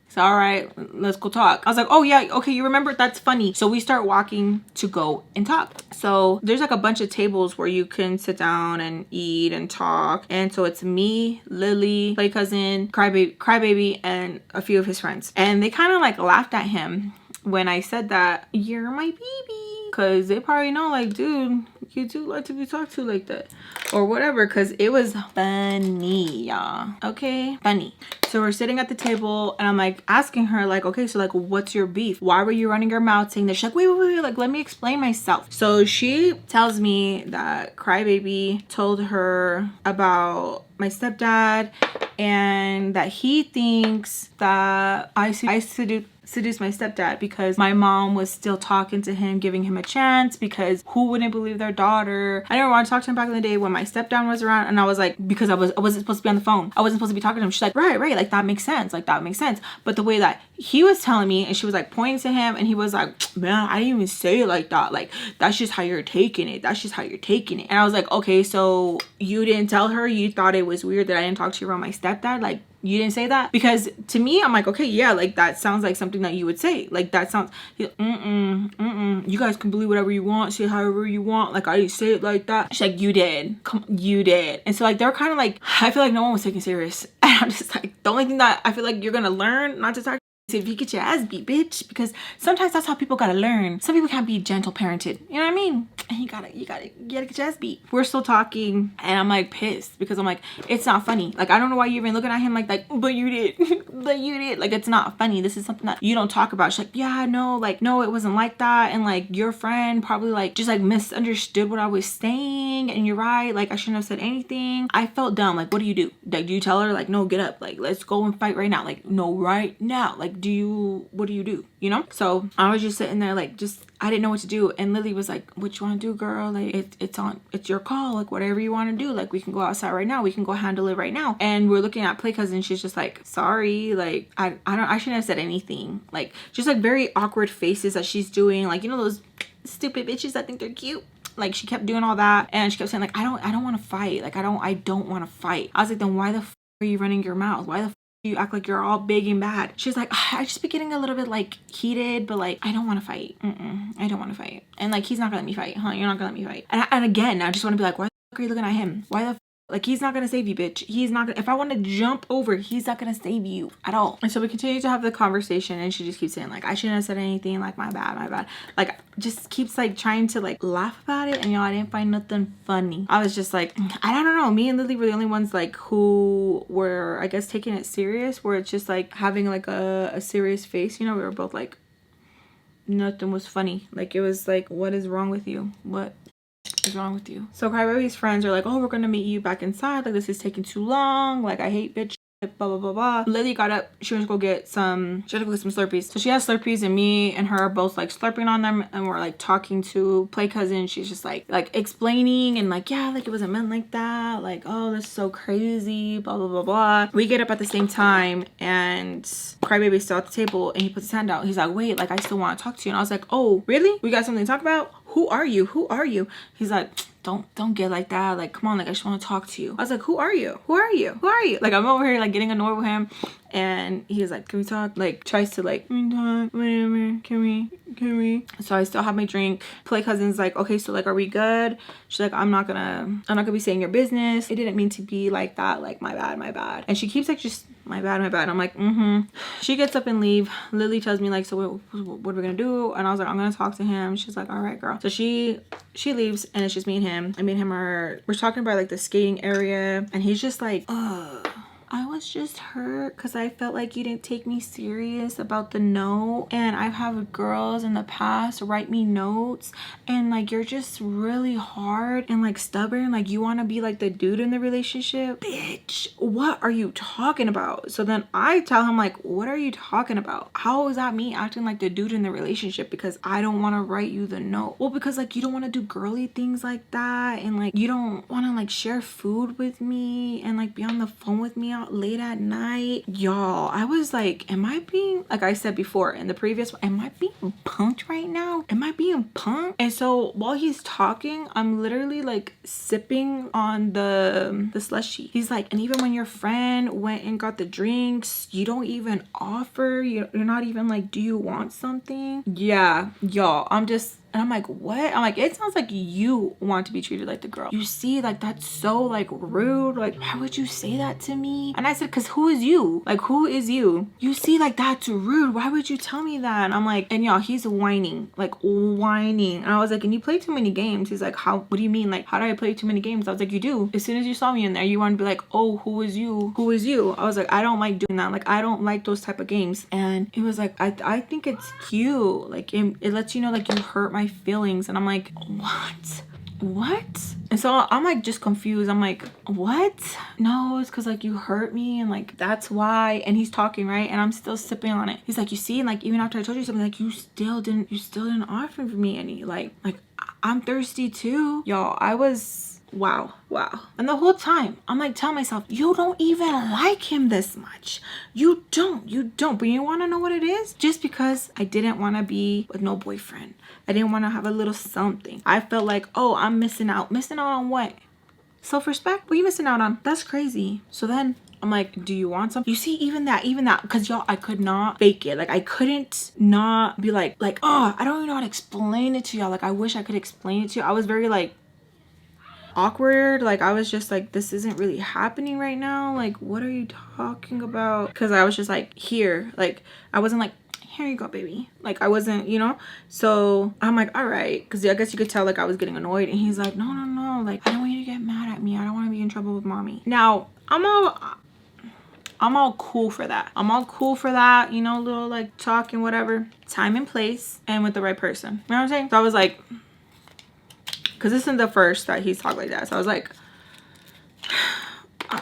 it's all right, let's go talk. I was like, oh yeah, okay, you remember, that's funny. So we start walking to go and talk. So there's like a bunch of tables where you can sit down and eat and talk. And so it's me, Lily, play cousin, Crybaby, and a few of his friends. And they kind of like laughed at him when I said that, you're my baby, because they probably know like, dude, you do like to be talked to like that or whatever, because it was funny, y'all. Okay, funny. So we're sitting at the table and I'm like asking her like, okay, so like what's your beef? Why were you running your mouth saying this? She's like, wait, like let me explain myself. So she tells me that Crybaby told her about my stepdad and that he thinks that I seduced my stepdad because my mom was still talking to him, giving him a chance, because who wouldn't believe their daughter? I never wanted to talk to him back in the day when my stepdad was around, and I was like, because I wasn't supposed to be on the phone. I wasn't supposed to be talking to him. She's like, right, like that makes sense. Like that makes sense. But the way that he was telling me, and she was like pointing to him, and he was like, man, I didn't even say it like that. Like, that's just how you're taking it. That's just how you're taking it. And I was like, okay, so you didn't tell her? You thought it was weird that I didn't talk to you around my stepdad? Like, you didn't say that? Because to me, I'm like, okay, yeah, like that sounds like something that you would say. Like that sounds, you guys can believe whatever you want, say however you want. Like I didn't say it like that. She's like, you did. You did. And so like they were kind of like, I feel like no one was taking serious. And I'm just like, the only thing that I feel like you're gonna learn not to talk if you get your ass beat, bitch, because sometimes that's how people gotta learn. Some people can't be gentle parented, you know what I mean? And you gotta get your ass beat. We're still talking and I'm like pissed because I'm like, it's not funny. Like I don't know why you're even looking at him like but you did. But you did. Like it's not funny. This is something that you don't talk about. She's like, yeah, no, like no, it wasn't like that. And like your friend probably like just like misunderstood what I was saying, and you're right, like I shouldn't have said anything. I felt dumb. Like what do you do? Like do you tell her like, no, get up, like let's go and fight right now? Like no, right now. Like what do you do, you know? So I was just sitting there like I didn't know what to do. And Lily was like, what you want to do, girl? Like it's your call, like whatever you want to do. Like we can go outside right now, we can go handle it right now. And we're looking at play cousin, she's just like, sorry, like I shouldn't have said anything. Like just like very awkward faces that she's doing, like, you know, those stupid bitches that think they're cute. Like she kept doing all that, and she kept saying like, I don't want to fight, like I don't want to fight. I was like, then why the f are you running your mouth? Why the f you act like you're all big and bad? She's like, I just be getting a little bit like heated, but like I don't want to fight. I don't want to fight. And like he's not gonna let me fight, huh? You're not gonna let me fight. And again, I just want to be like, why are you looking at him? Why the f? Like, he's not gonna save you, bitch. He's not gonna, if I want to jump over, he's not gonna save you at all. And so we continue to have the conversation, and she just keeps saying like, I shouldn't have said anything, like, my bad. Like, just keeps like trying to like laugh about it. And y'all, I didn't find nothing funny. I was just like, I don't know. Me and Lily were the only ones like who were, I guess, taking it serious, where it's just like having like a serious face, you know. We were both like, nothing was funny. Like, it was like, what is wrong with you? What is wrong with you? So Crybaby's friends are like, oh, we're gonna meet you back inside. Like, this is taking too long. Like, I hate bitch. Blah blah blah blah. Lily got up. She went to go get some. She had to go get some Slurpees. So she has Slurpees, and me and her are both like slurping on them, and we're like talking to Play Cousin. She's just like explaining and like, yeah, like it wasn't meant like that. Like, oh, this is so crazy. Blah blah blah blah. We get up at the same time, and Crybaby's still at the table, and he puts his hand out. He's like, wait, like I still want to talk to you. And I was like, oh, really? We got something to talk about? Who are you? Who are you? He's like, don't get like that. Like, come on, like I just want to talk to you. I was like, who are you? Who are you? Who are you? Like, I'm over here like getting annoyed with him, and he's like, can we talk? Like, tries to like, can we talk? Whatever. Can we? So I still have my drink. Play Cousin's like, okay, so like, are we good? She's like, I'm not gonna be saying your business. It didn't mean to be like that. Like, my bad. And she keeps like, just my bad. I'm like, She gets up and leave. Lily tells me like, so what are we gonna do? And I was like, I'm gonna talk to him. She's like, all right, girl. So she leaves, and it's just me and him. I mean, we're talking about like the skating area, and he's just like, I was just hurt because I felt like you didn't take me serious about the note, and I've had girls in the past write me notes, and like, you're just really hard and like stubborn. Like, you want to be like the dude in the relationship. Bitch, what are you talking about? So then I tell him like, what are you talking about? How is that me acting like the dude in the relationship because I don't want to write you the note? Well, because like, you don't want to do girly things like that, and like, you don't want to like share food with me and like be on the phone with me out late at night. Y'all, I was like, am I being, like I said before in the previous one, am I being punked right now? Am I being punked? And so while he's talking, I'm literally like sipping on the slushy. He's like, and even when your friend went and got the drinks, you don't even offer, you're not even like, do you want something? Yeah, y'all, and I'm like, what? I'm like, it sounds like you want to be treated like the girl. You see, like, that's so like rude. Like, why would you say that to me? And I said, cause who is you? Like, who is you? You see, like, that's rude. Why would you tell me that? And I'm like, and y'all, he's whining. And I was like, and you play too many games. He's like, what do you mean? Like, how do I play too many games? I was like, you do. As soon as you saw me in there, you want to be like, oh, who is you? Who is you? I was like, I don't like doing that. Like, I don't like those type of games. And it was like, I think it's cute. Like, it lets you know, like, you hurt my feelings. And I'm like, what? And so I'm like just confused. I'm like, what? No, it's because like you hurt me, and like that's why. And he's talking, right? And I'm still sipping on it. He's like, you see, like even after I told you something, like you still didn't offer for me any. Like I'm thirsty too. Y'all, I was wow. And the whole time I'm like telling myself, you don't even like him this much. You don't. But you want to know what it is? Just because I didn't want to be with no boyfriend, I didn't want to have a little something. I felt like, oh, I'm missing out on what? Self-respect? What are you missing out on? That's crazy. So then I'm like, do you want some? You see, even that, because y'all, I could not fake it. Like, I couldn't not be like, oh, I don't even know how to explain it to y'all. Like, I wish I could explain it to you. I was very like awkward. Like, I was just like, this isn't really happening right now. Like, what are you talking about? Because I was just like, here. Like, I wasn't like, here you go, baby. Like, I wasn't, you know? So I'm like, all right. Because I guess you could tell like I was getting annoyed. And he's like, no. Like, I don't want you to get mad at me. I don't want to be in trouble with mommy. Now, I'm all cool for that. You know, little like talking, whatever. Time and place, and with the right person. You know what I'm saying? So I was like, because this isn't the first that he's talked like that. So I was like,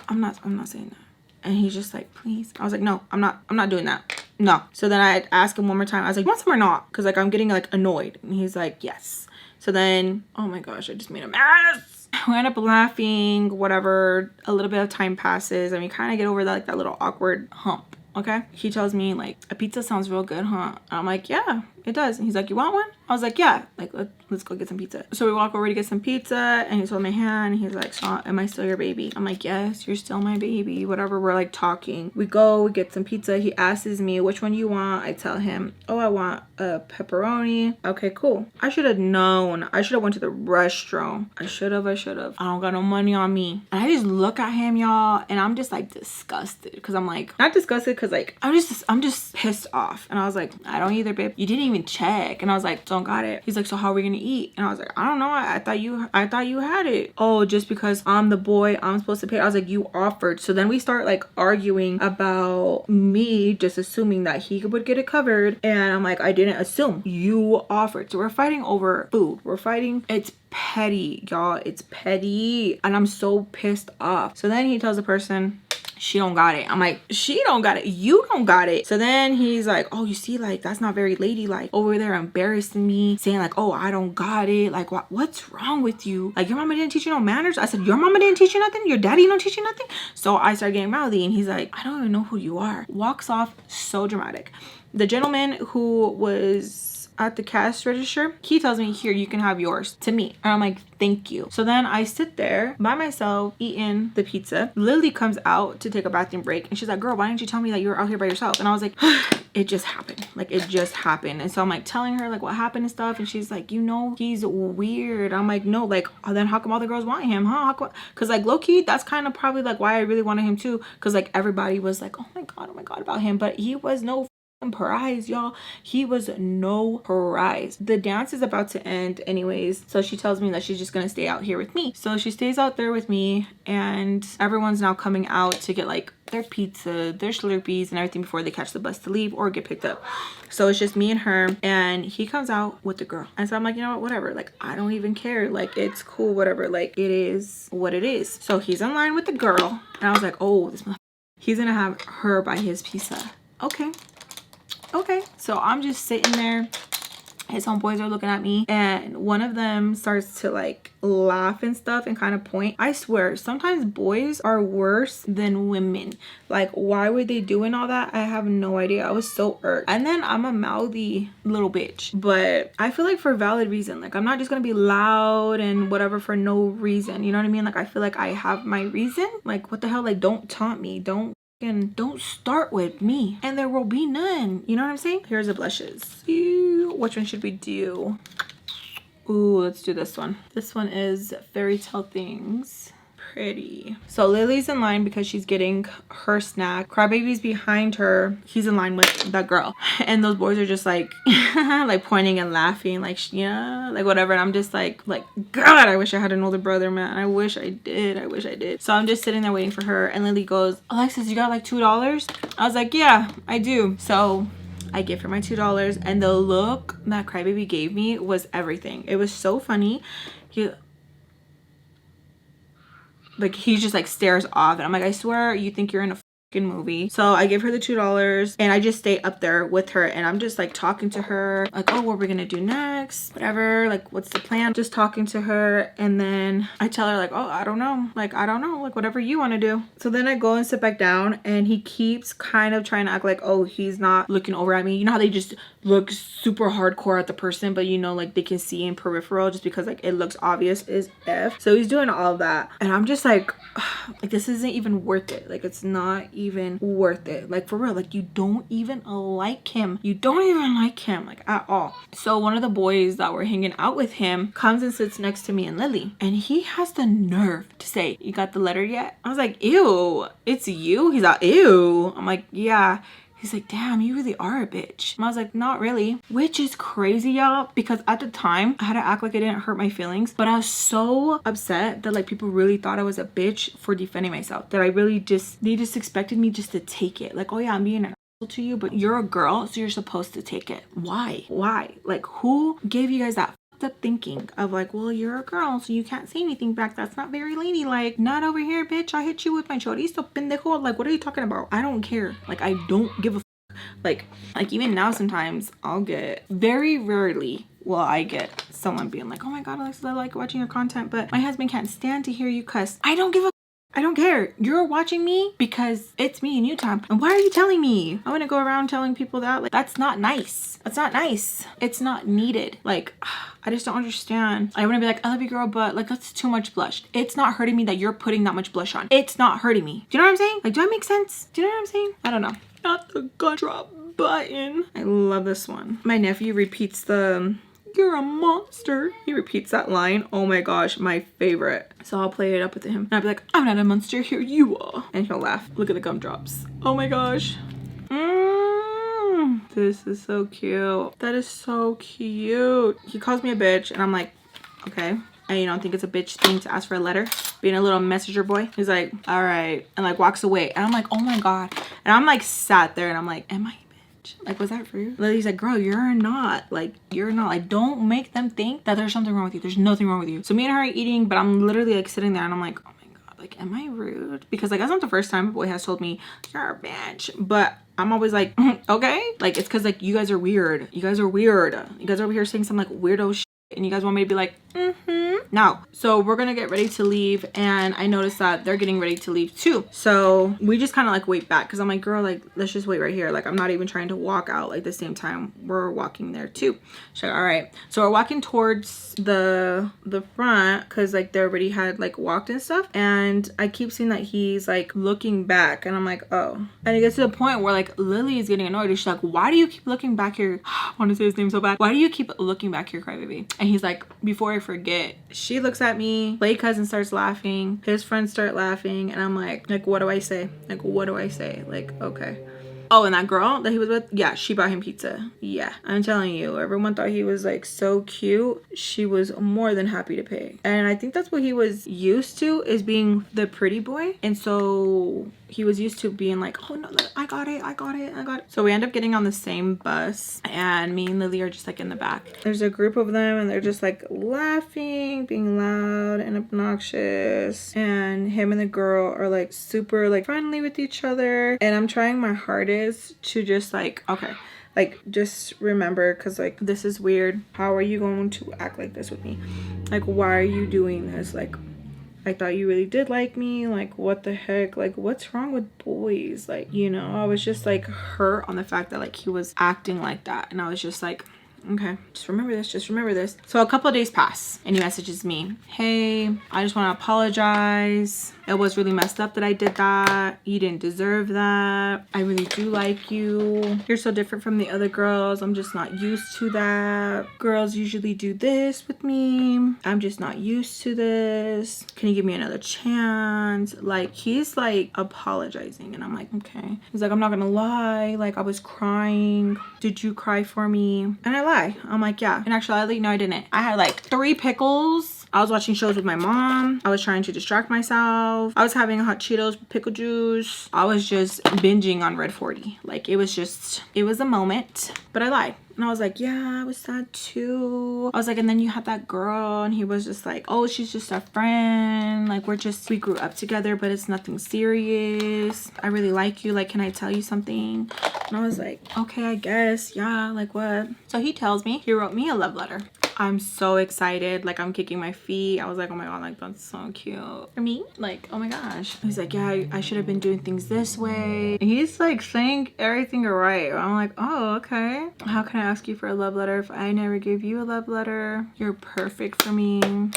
I'm not saying that. And he's just like, please. I was like, no, I'm not doing that. No. So then I asked him one more time. I was like, you want some or not? Because like I'm getting like annoyed. And he's like, yes. So then, oh my gosh, I just made a mess. We end up laughing, whatever. A little bit of time passes, and we kind of get over that, like that little awkward hump. Okay. He tells me like, a pizza sounds real good, huh? I'm like, yeah, it does. And he's like, you want one? I was like, yeah, like let's go get some pizza. So we walk over to get some pizza and he's holding my hand and he's like, so am I still your baby? I'm like, yes, you're still my baby, whatever. We're like talking. We go, we get some pizza. He asks me which one you want. I tell him, oh, I want a pepperoni. Okay, cool. I should have known. I should have went to the restaurant. I should have. I don't got no money on me. And I just look at him, y'all, and I'm just like disgusted because I'm like, not disgusted because like I'm just pissed off. And I was like, I don't either, babe. You didn't even check. And I was like, don't got it. He's like, so how are we gonna eat? And I was like, I don't know. I thought you had it. Oh, just because I'm the boy, I'm supposed to pay. I was like, you offered. So then we start like arguing about me just assuming that he would get it covered. And I'm like, I didn't assume. You offered. So we're fighting over food. We're fighting. It's petty, y'all. It's petty. And I'm so pissed off. So then he tells the person, she don't got it. I'm like, she don't got it. You don't got it. So then he's like, oh, you see, like, that's not very ladylike. Over there embarrassing me, saying like, oh, I don't got it. Like, what's wrong with you? Like, your mama didn't teach you no manners? I said, your mama didn't teach you nothing? Your daddy don't teach you nothing? So I started getting mouthy and he's like, I don't even know who you are. Walks off, so dramatic. The gentleman who was at the cash register, he tells me, here, you can have yours, to me. And I'm like, thank you. So then I sit there by myself eating the pizza. Lily comes out to take a bathroom break and she's like, girl, why didn't you tell me that you were out here by yourself? And I was like, it just happened. Like, it just happened. And so I'm like telling her like what happened and stuff, and she's like, you know, he's weird. I'm like, no, like, then how come all the girls want him, huh? How come? Because like low-key, that's kind of probably like why I really wanted him too, because like everybody was like, oh my god about him, but he was no prize, y'all. He was no prize. The dance is about to end anyways, so she tells me that she's just gonna stay out here with me. So she stays out there with me, and everyone's now coming out to get like their pizza, their Slurpees and everything before they catch the bus to leave or get picked up. So it's just me and her, and he comes out with the girl. And so I'm like, you know what, whatever, like I don't even care, like it's cool, whatever, like it is what it is. So he's in line with the girl, and I was like, oh, this he's gonna have her buy his pizza. Okay, so I'm just sitting there. His homeboys are looking at me, and one of them starts to like laugh and stuff and kind of point. I swear, sometimes boys are worse than women. Like, why were they doing all that? I have no idea. I was so irked. And then I'm a mouthy little bitch, but I feel like for valid reason. Like, I'm not just gonna be loud and whatever for no reason. You know what I mean? Like, I feel like I have my reason. Like, what the hell? Like, don't taunt me. Don't start with me and there will be none. You know what I'm saying? Here's the blushes. Ew, which one should we do? Ooh, let's do this one. This one is Fairy Tale Things. Pretty. So Lily's in line because she's getting her snack. Crybaby's behind her. He's in line with that girl, and those boys are just like like pointing and laughing, like, yeah, like whatever. And I'm just like God, I wish I had an older brother, man. I wish I did. So I'm just sitting there waiting for her, and Lily goes, Alexis, you got like $2? I was like, yeah, I do. So I give her my $2, and the look that Crybaby gave me was everything. It was so funny. He just like stares off, and I'm like, I swear you think you're in a movie. So I give her the $2, and I just stay up there with her, and I'm just like talking to her like, oh, what are we gonna do next, whatever, like what's the plan, just talking to her. And then I tell her like, oh, I don't know, like whatever you want to do. So then I go and sit back down, and he keeps kind of trying to act like, oh, he's not looking over at me. You know how they just look super hardcore at the person, but you know, like they can see in peripheral just because like it looks obvious as F. So he's doing all of that, and I'm just like this isn't even worth it. Like, it's not even worth it. Like, for real, like you don't even like him. You don't even like him, like, at all. So one of the boys that were hanging out with him comes and sits next to me and Lily, and he has the nerve to say, you got the letter yet? I was like, ew, it's you? He's like, ew. I'm like, yeah. He's like, damn, you really are a bitch. And I was like, not really. Which is crazy, y'all, because at the time I had to act like it didn't hurt my feelings, but I was so upset that like people really thought I was a bitch for defending myself, that I really they just expected me just to take it. Like, oh yeah, I'm being an asshole to you, but you're a girl, so you're supposed to take it. Why? Like, who gave you guys that up thinking of like, well, you're a girl, so you can't say anything back? That's not very ladylike. Not over here, bitch. I hit you with my chorizo, pendejo. Like, what are you talking about? I don't care. Like, I don't give a f. Like even now, sometimes I'll get, very rarely will I get someone being like, oh my god, Alexis, I like watching your content, but my husband can't stand to hear you cuss. I don't give a f. I don't care. You're watching me because it's me and you time. And why are you telling me? I want to go around telling people that. Like, that's not nice. That's not nice. It's not needed. Like, I just don't understand. I want to be like, I love you, girl, but like, that's too much blush. It's not hurting me that you're putting that much blush on. It's not hurting me. Do you know what I'm saying? Like, do I make sense? Do you know what I'm saying? I don't know. Not the gun drop button. I love this one. My nephew repeats the "you're a monster." He repeats that line. Oh my gosh, my favorite. So I'll play it up with him and I'll be like, "I'm not a monster, here you are." And he'll laugh. Look at the gumdrops. Oh my gosh. This is so cute. That is so cute. He calls me a bitch and I'm like, okay. And you don't think it's a bitch thing to ask for a letter? Being a little messenger boy. He's like, all right. And like walks away. And I'm like, oh my God. And I'm like sat there and I'm like, am I a bitch? Like, was that rude? Lily's like, girl, you're not. Like, you're not. Like, don't make them think that there's something wrong with you. There's nothing wrong with you. So me and her are eating, but I'm literally like sitting there and I'm like, oh my God, like, am I rude? Because like, that's not the first time a boy has told me, you're a bitch. But I'm always like, okay. Like, it's because like, you guys are weird. You guys are weird. You guys are over here saying some like weirdo shit. And you guys want me to be like, no. So we're gonna get ready to leave and I noticed that they're getting ready to leave too. So we just kind of like wait back because I'm like, girl, like let's just wait right here. Like I'm not even trying to walk out like the same time we're walking there too. She's like, all right. So we're walking towards the front because like they already had like walked and stuff. And I keep seeing that he's like looking back and I'm like, oh. And it gets to the point where like Lily is getting annoyed. She's like, why do you keep looking back here? I want to say his name so bad. Why do you keep looking back here, Crybaby? And he's like, before I forget, she looks at me, Play cousin starts laughing, his friends start laughing, and I'm like, what do I say? Like, what do I say? Like, okay. Oh, and that girl that he was with, yeah, she bought him pizza. Yeah, I'm telling you, everyone thought he was like so cute. She was more than happy to pay. And I think that's what he was used to, is being the pretty boy. And so he was used to being like, oh no, I got it, I got it, I got it. So we end up getting on the same bus and me and Lily are just like in the back. There's a group of them and they're just like laughing, being loud and obnoxious. And him and the girl are like super like friendly with each other. And I'm trying my hardest to just like, okay, like just remember, because like this is weird. How are you going to act like this with me? Like, why are you doing this? Like, I thought you really did like me. Like, what the heck? Like, what's wrong with boys? Like, you know, I was just like hurt on the fact that like he was acting like that. And I was just like, okay, just remember this, just remember this. So a couple of days pass and he messages me, hey, I just want to apologize. It was really messed up that I did that. You didn't deserve that. I really do like you. You're so different from the other girls. I'm just not used to that. Girls usually do this with me. I'm just not used to this. Can you give me another chance? Like, he's like apologizing and I'm like, okay. He's like, I'm not gonna lie. Like, I was crying. Did you cry for me? And I lie. I'm like, yeah. In actuality, no, I didn't. I had like 3 pickles. I was watching shows with my mom. I was trying to distract myself. I was having hot Cheetos with pickle juice. I was just binging on Red 40. Like, it was a moment. But I lied. And I was like, yeah, I was sad too. I was like, and then you had that girl and he was just like, oh, she's just a friend. Like, we grew up together, but it's nothing serious. I really like you. Like, can I tell you something? And I was like, okay, I guess. Yeah, like what? So he tells me, he wrote me a love letter. I'm so excited. Like, I'm kicking my feet. I was like, oh my God, like that's so cute. For me, like, oh my gosh. He's like, yeah, I should have been doing things this way. And he's like saying everything right. I'm like, oh, okay. How can I ask you for a love letter if I never gave you a love letter? You're perfect for me.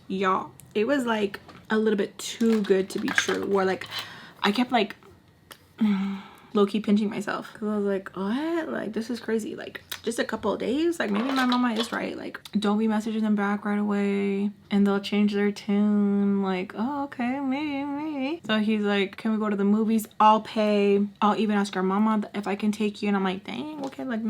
Y'all, it was like a little bit too good to be true. Where like, I kept like low-key pinching myself because I was like, what? Like, this is crazy. Like, just a couple of days, like maybe my mama is right. Like, don't be messaging them back right away and they'll change their tune. Like, oh, okay, maybe. So he's like, can we go to the movies? I'll pay. I'll even ask our mama if I can take you. And I'm like, dang, okay, like,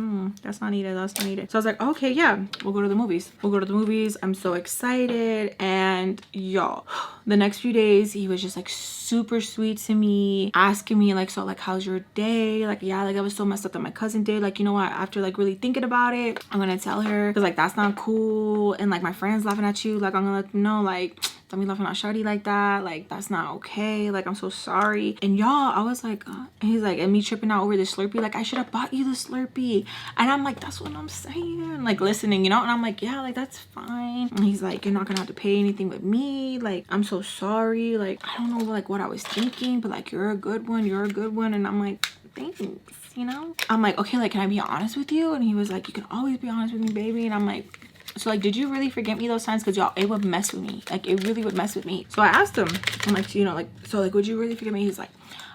that's not needed, that's not needed. So I was like, okay, yeah, we'll go to the movies. We'll go to the movies. I'm so excited. And y'all, the next few days he was just like super sweet to me, asking me like, so like, how's your day? Like, yeah, like I was so messed up that my cousin did. Like, you know what, after like really thinking about it, I'm gonna tell her because like that's not cool, and like my friends laughing at you, like I'm gonna let them know like don't be laughing at Shawty like that. Like, that's not okay. Like, I'm so sorry. And y'all, I was like, and he's like, and me tripping out over the Slurpee. Like, I should have bought you the Slurpee. And I'm like, that's what I'm saying. Like, listening, you know? And I'm like, yeah, like, that's fine. And he's like, you're not gonna have to pay anything with me. Like, I'm so sorry. Like, I don't know, like, what I was thinking, but like, you're a good one. You're a good one. And I'm like, thanks, you know? I'm like, okay, like, can I be honest with you? And he was like, you can always be honest with me, baby. And I'm like, so like, did you really forget me those times? Because y'all, it would mess with me. Like, it really would mess with me. So I asked him, I'm like, you know, like, so like, would you really forget me? He's like,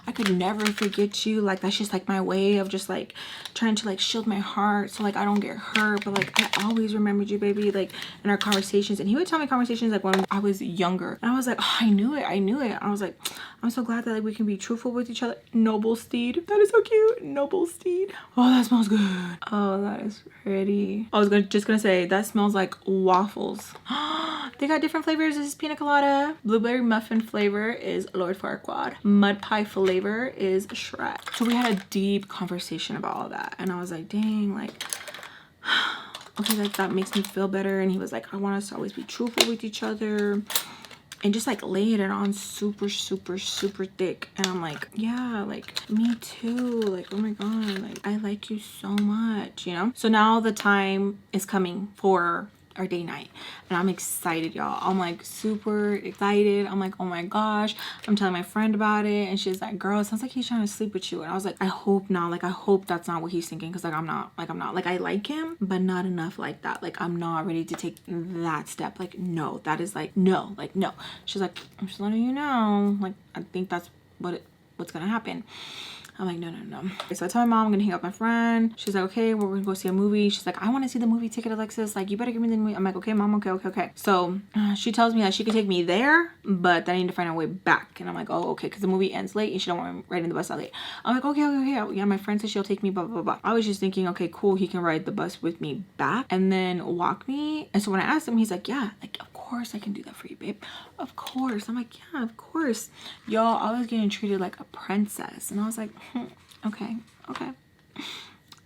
I could never forget you. Like, that's just like my way of just like trying to like shield my heart so like I don't get hurt. But like, I always remembered you, baby, like in our conversations. And he would tell me conversations like when I was younger. And I was like, oh, I knew it. I was like, I'm so glad that like we can be truthful with each other. Noble steed. That is so cute. Noble steed. Oh, that smells good. Oh, that is pretty. I was just gonna say that smells like waffles. They got different flavors. This is pina colada. Blueberry muffin flavor is Lord Farquaad. Mud pie flavor is Shrek. So we had a deep conversation about all that. And I was like, dang, like, okay, like that makes me feel better. And he was like, I want us to always be truthful with each other. And just like laying it on super, super, super thick. And I'm like, yeah, like me too. Like, oh my God, like I like you so much, you know? So now the time is coming for our day night and I'm excited, y'all. I'm like super excited. I'm like, oh my gosh. I'm telling my friend about it and she's like, girl, it sounds like he's trying to sleep with you. And I was like, I hope not. Like, I hope that's not what he's thinking, because like I'm not like, I like him but not enough like that. Like, I'm not ready to take that step. Like, no, that is like no, like no. She's like, I'm just letting you know, like I think that's what's gonna happen. I'm like, no, no, no. So I tell my mom I'm gonna hang out with my friend. She's like, okay, well, we're gonna go see a movie. She's like, I want to see the movie ticket, Alexis. Like, you better give me the movie. I'm like, okay, mom, okay. So she tells me that she could take me there, but that I need to find a way back. And I'm like, oh, okay, because the movie ends late and she don't want me riding the bus that late. I'm like, okay. Yeah, my friend says she'll take me, blah, blah, blah. I was just thinking, okay, cool, he can ride the bus with me back and then walk me. And so when I asked him, he's like, yeah, like, of course I can do that for you, babe. Of course. I'm like, yeah, of course. Y'all, I was getting treated like a princess. And I was like, okay.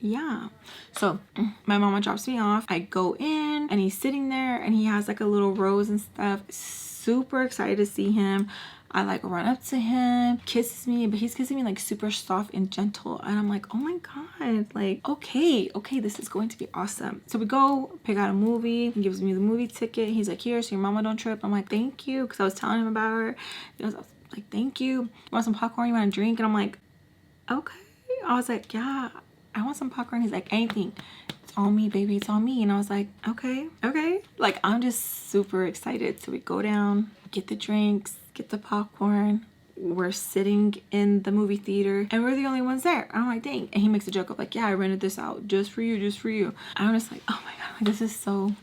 Yeah. So my mama drops me off. I go in and he's sitting there and he has like a little rose and stuff. Super excited to see him. I like run up to him, kisses me, but he's kissing me like super soft and gentle. And I'm like, oh my God, like, okay, this is going to be awesome. So we go pick out a movie. He gives me the movie ticket. He's like, here, so your mama don't trip. I'm like, thank you. Because I was telling him about her. I was like, thank you. You want some popcorn? You want a drink? And I'm like, okay. I was like, yeah, I want some popcorn. He's like, anything. It's on me, baby. It's on me. And I was like, okay. Like, I'm just super excited. So we go down, get the drinks, get the popcorn. We're sitting in the movie theater and we're the only ones there. I'm like, dang. And he makes a joke of like, yeah, I rented this out just for you. And I'm just like, oh my God, like, this is so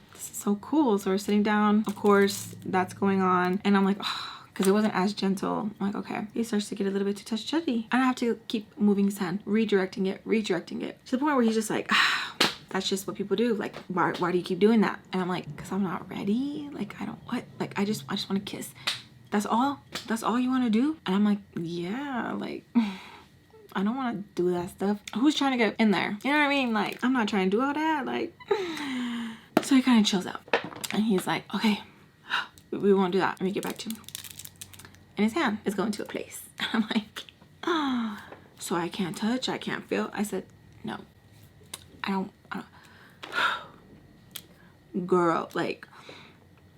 cool. So we're sitting down. Of course, that's going on. And I'm like, oh, because it wasn't as gentle. I'm like, okay. He starts to get a little bit too touchy. And I have to keep moving his hand, redirecting it. To the point where he's just like, that's just what people do. Like, why do you keep doing that? And I'm like, because I'm not ready. Like, I don't, what? Like, I just want to kiss. That's all you want to do? And I'm like, yeah, like, I don't want to do that stuff. Who's trying to get in there? You know what I mean? Like, I'm not trying to do all that. Like, so he kind of chills out. And he's like, okay, we won't do that. Let me get back to him. And his hand is going to a place. And I'm like, oh, so I can't touch, I can't feel. I said, no, I don't. Girl, like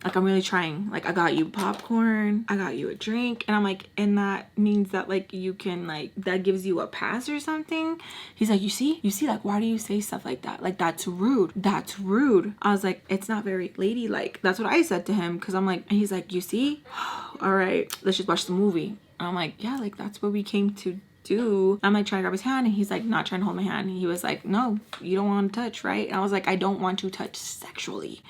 I'm really trying. Like, I got you popcorn, I got you a drink. And I'm like, and that means that like you can, like, that gives you a pass or something. He's like, you see, like, why do you say stuff like that? Like, that's rude. I was like, it's not very ladylike. That's what I said to him. Because I'm like, and he's like, you see, all right, let's just watch the movie. And I'm like, yeah, like, that's what we came to do. I'm like trying to grab his hand and he's like not trying to hold my hand. He was like, no, you don't want to touch, right? And I was like, I don't want to touch sexually,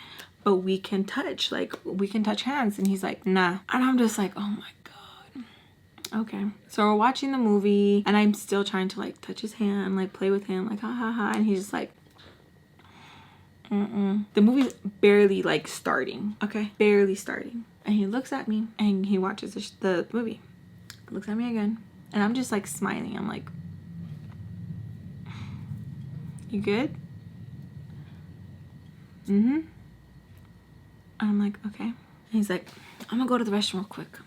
but we can touch, like, we can touch hands. And he's like, nah. And I'm just like, oh my God. Okay. So we're watching the movie and I'm still trying to like touch his hand, like play with him, like ha ha ha. And he's just like, The movie's barely like starting, okay? Barely starting. And he looks at me and he watches the movie. Looks at me again. And I'm just like smiling. I'm like, you good? And I'm like, okay. And he's like, I'm gonna go to the restroom real quick.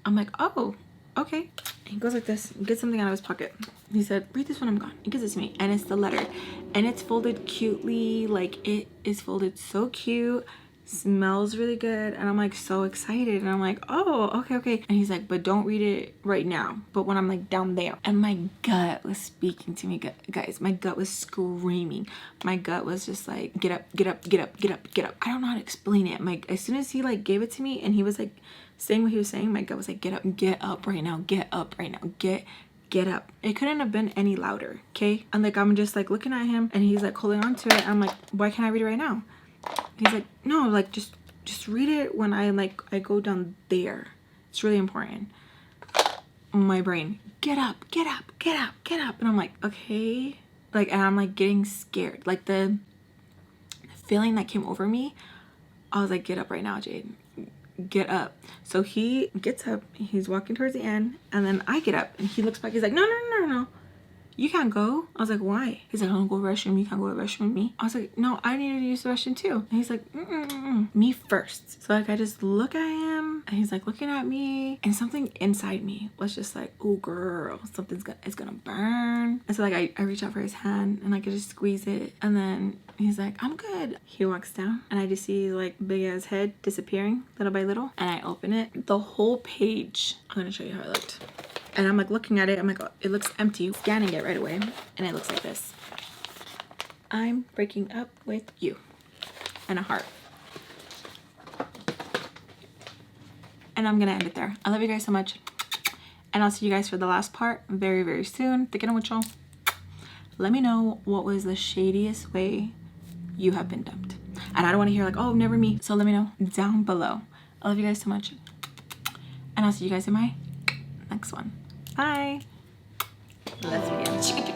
I'm like, oh, okay. He goes like this, gets something out of his pocket. He said, read this when I'm gone. He gives it to me, and it's the letter, and it's folded cutely. Like, it is folded so cute, smells really good, and I'm like so excited, and I'm like, oh, okay. And he's like, but don't read it right now, but when I'm like down there. And my gut was speaking to me, guys. My gut was screaming. My gut was just like, get up. I don't know how to explain it. Like, as soon as he like gave it to me and he was like saying what he was saying, my gut was like, get up right now, get up. It couldn't have been any louder, okay? And like, I'm just like looking at him, and he's like holding on to it, and I'm like, why can't I read it right now? He's like, no, like just read it when I go down there. It's really important. My brain, get up. And I'm like, okay. Like, and I'm like getting scared. Like, the feeling that came over me, I was like, get up right now, Jade. Get up. So he gets up, he's walking towards the end, and then I get up, and he looks back, he's like, no, you can't go. I was like, why? He's like, I don't go to the restroom, you can't go to the restroom with me. I was like, no, I needed to use the restroom too. And he's like, me first. So like, I just look at him, and he's like looking at me, and something inside me was just like, oh girl, it's gonna burn. And so like, I reach out for his hand, and like, I just squeeze it, and then he's like, I'm good. He walks down, and I just see like big ass head disappearing little by little, and I open it. The whole page, I'm gonna show you how it looked. And I'm like looking at it, I'm like, oh, it looks empty. Scanning it right away, and it looks like this. I'm breaking up with you. And a heart. And I'm gonna end it there. I love you guys so much. And I'll see you guys for the last part very, very soon. Thinking of what y'all. Let me know what was the shadiest way you have been dumped. And I don't want to hear like, oh, never me. So let me know down below. I love you guys so much. And I'll see you guys in my next one. Bye. Let's begin.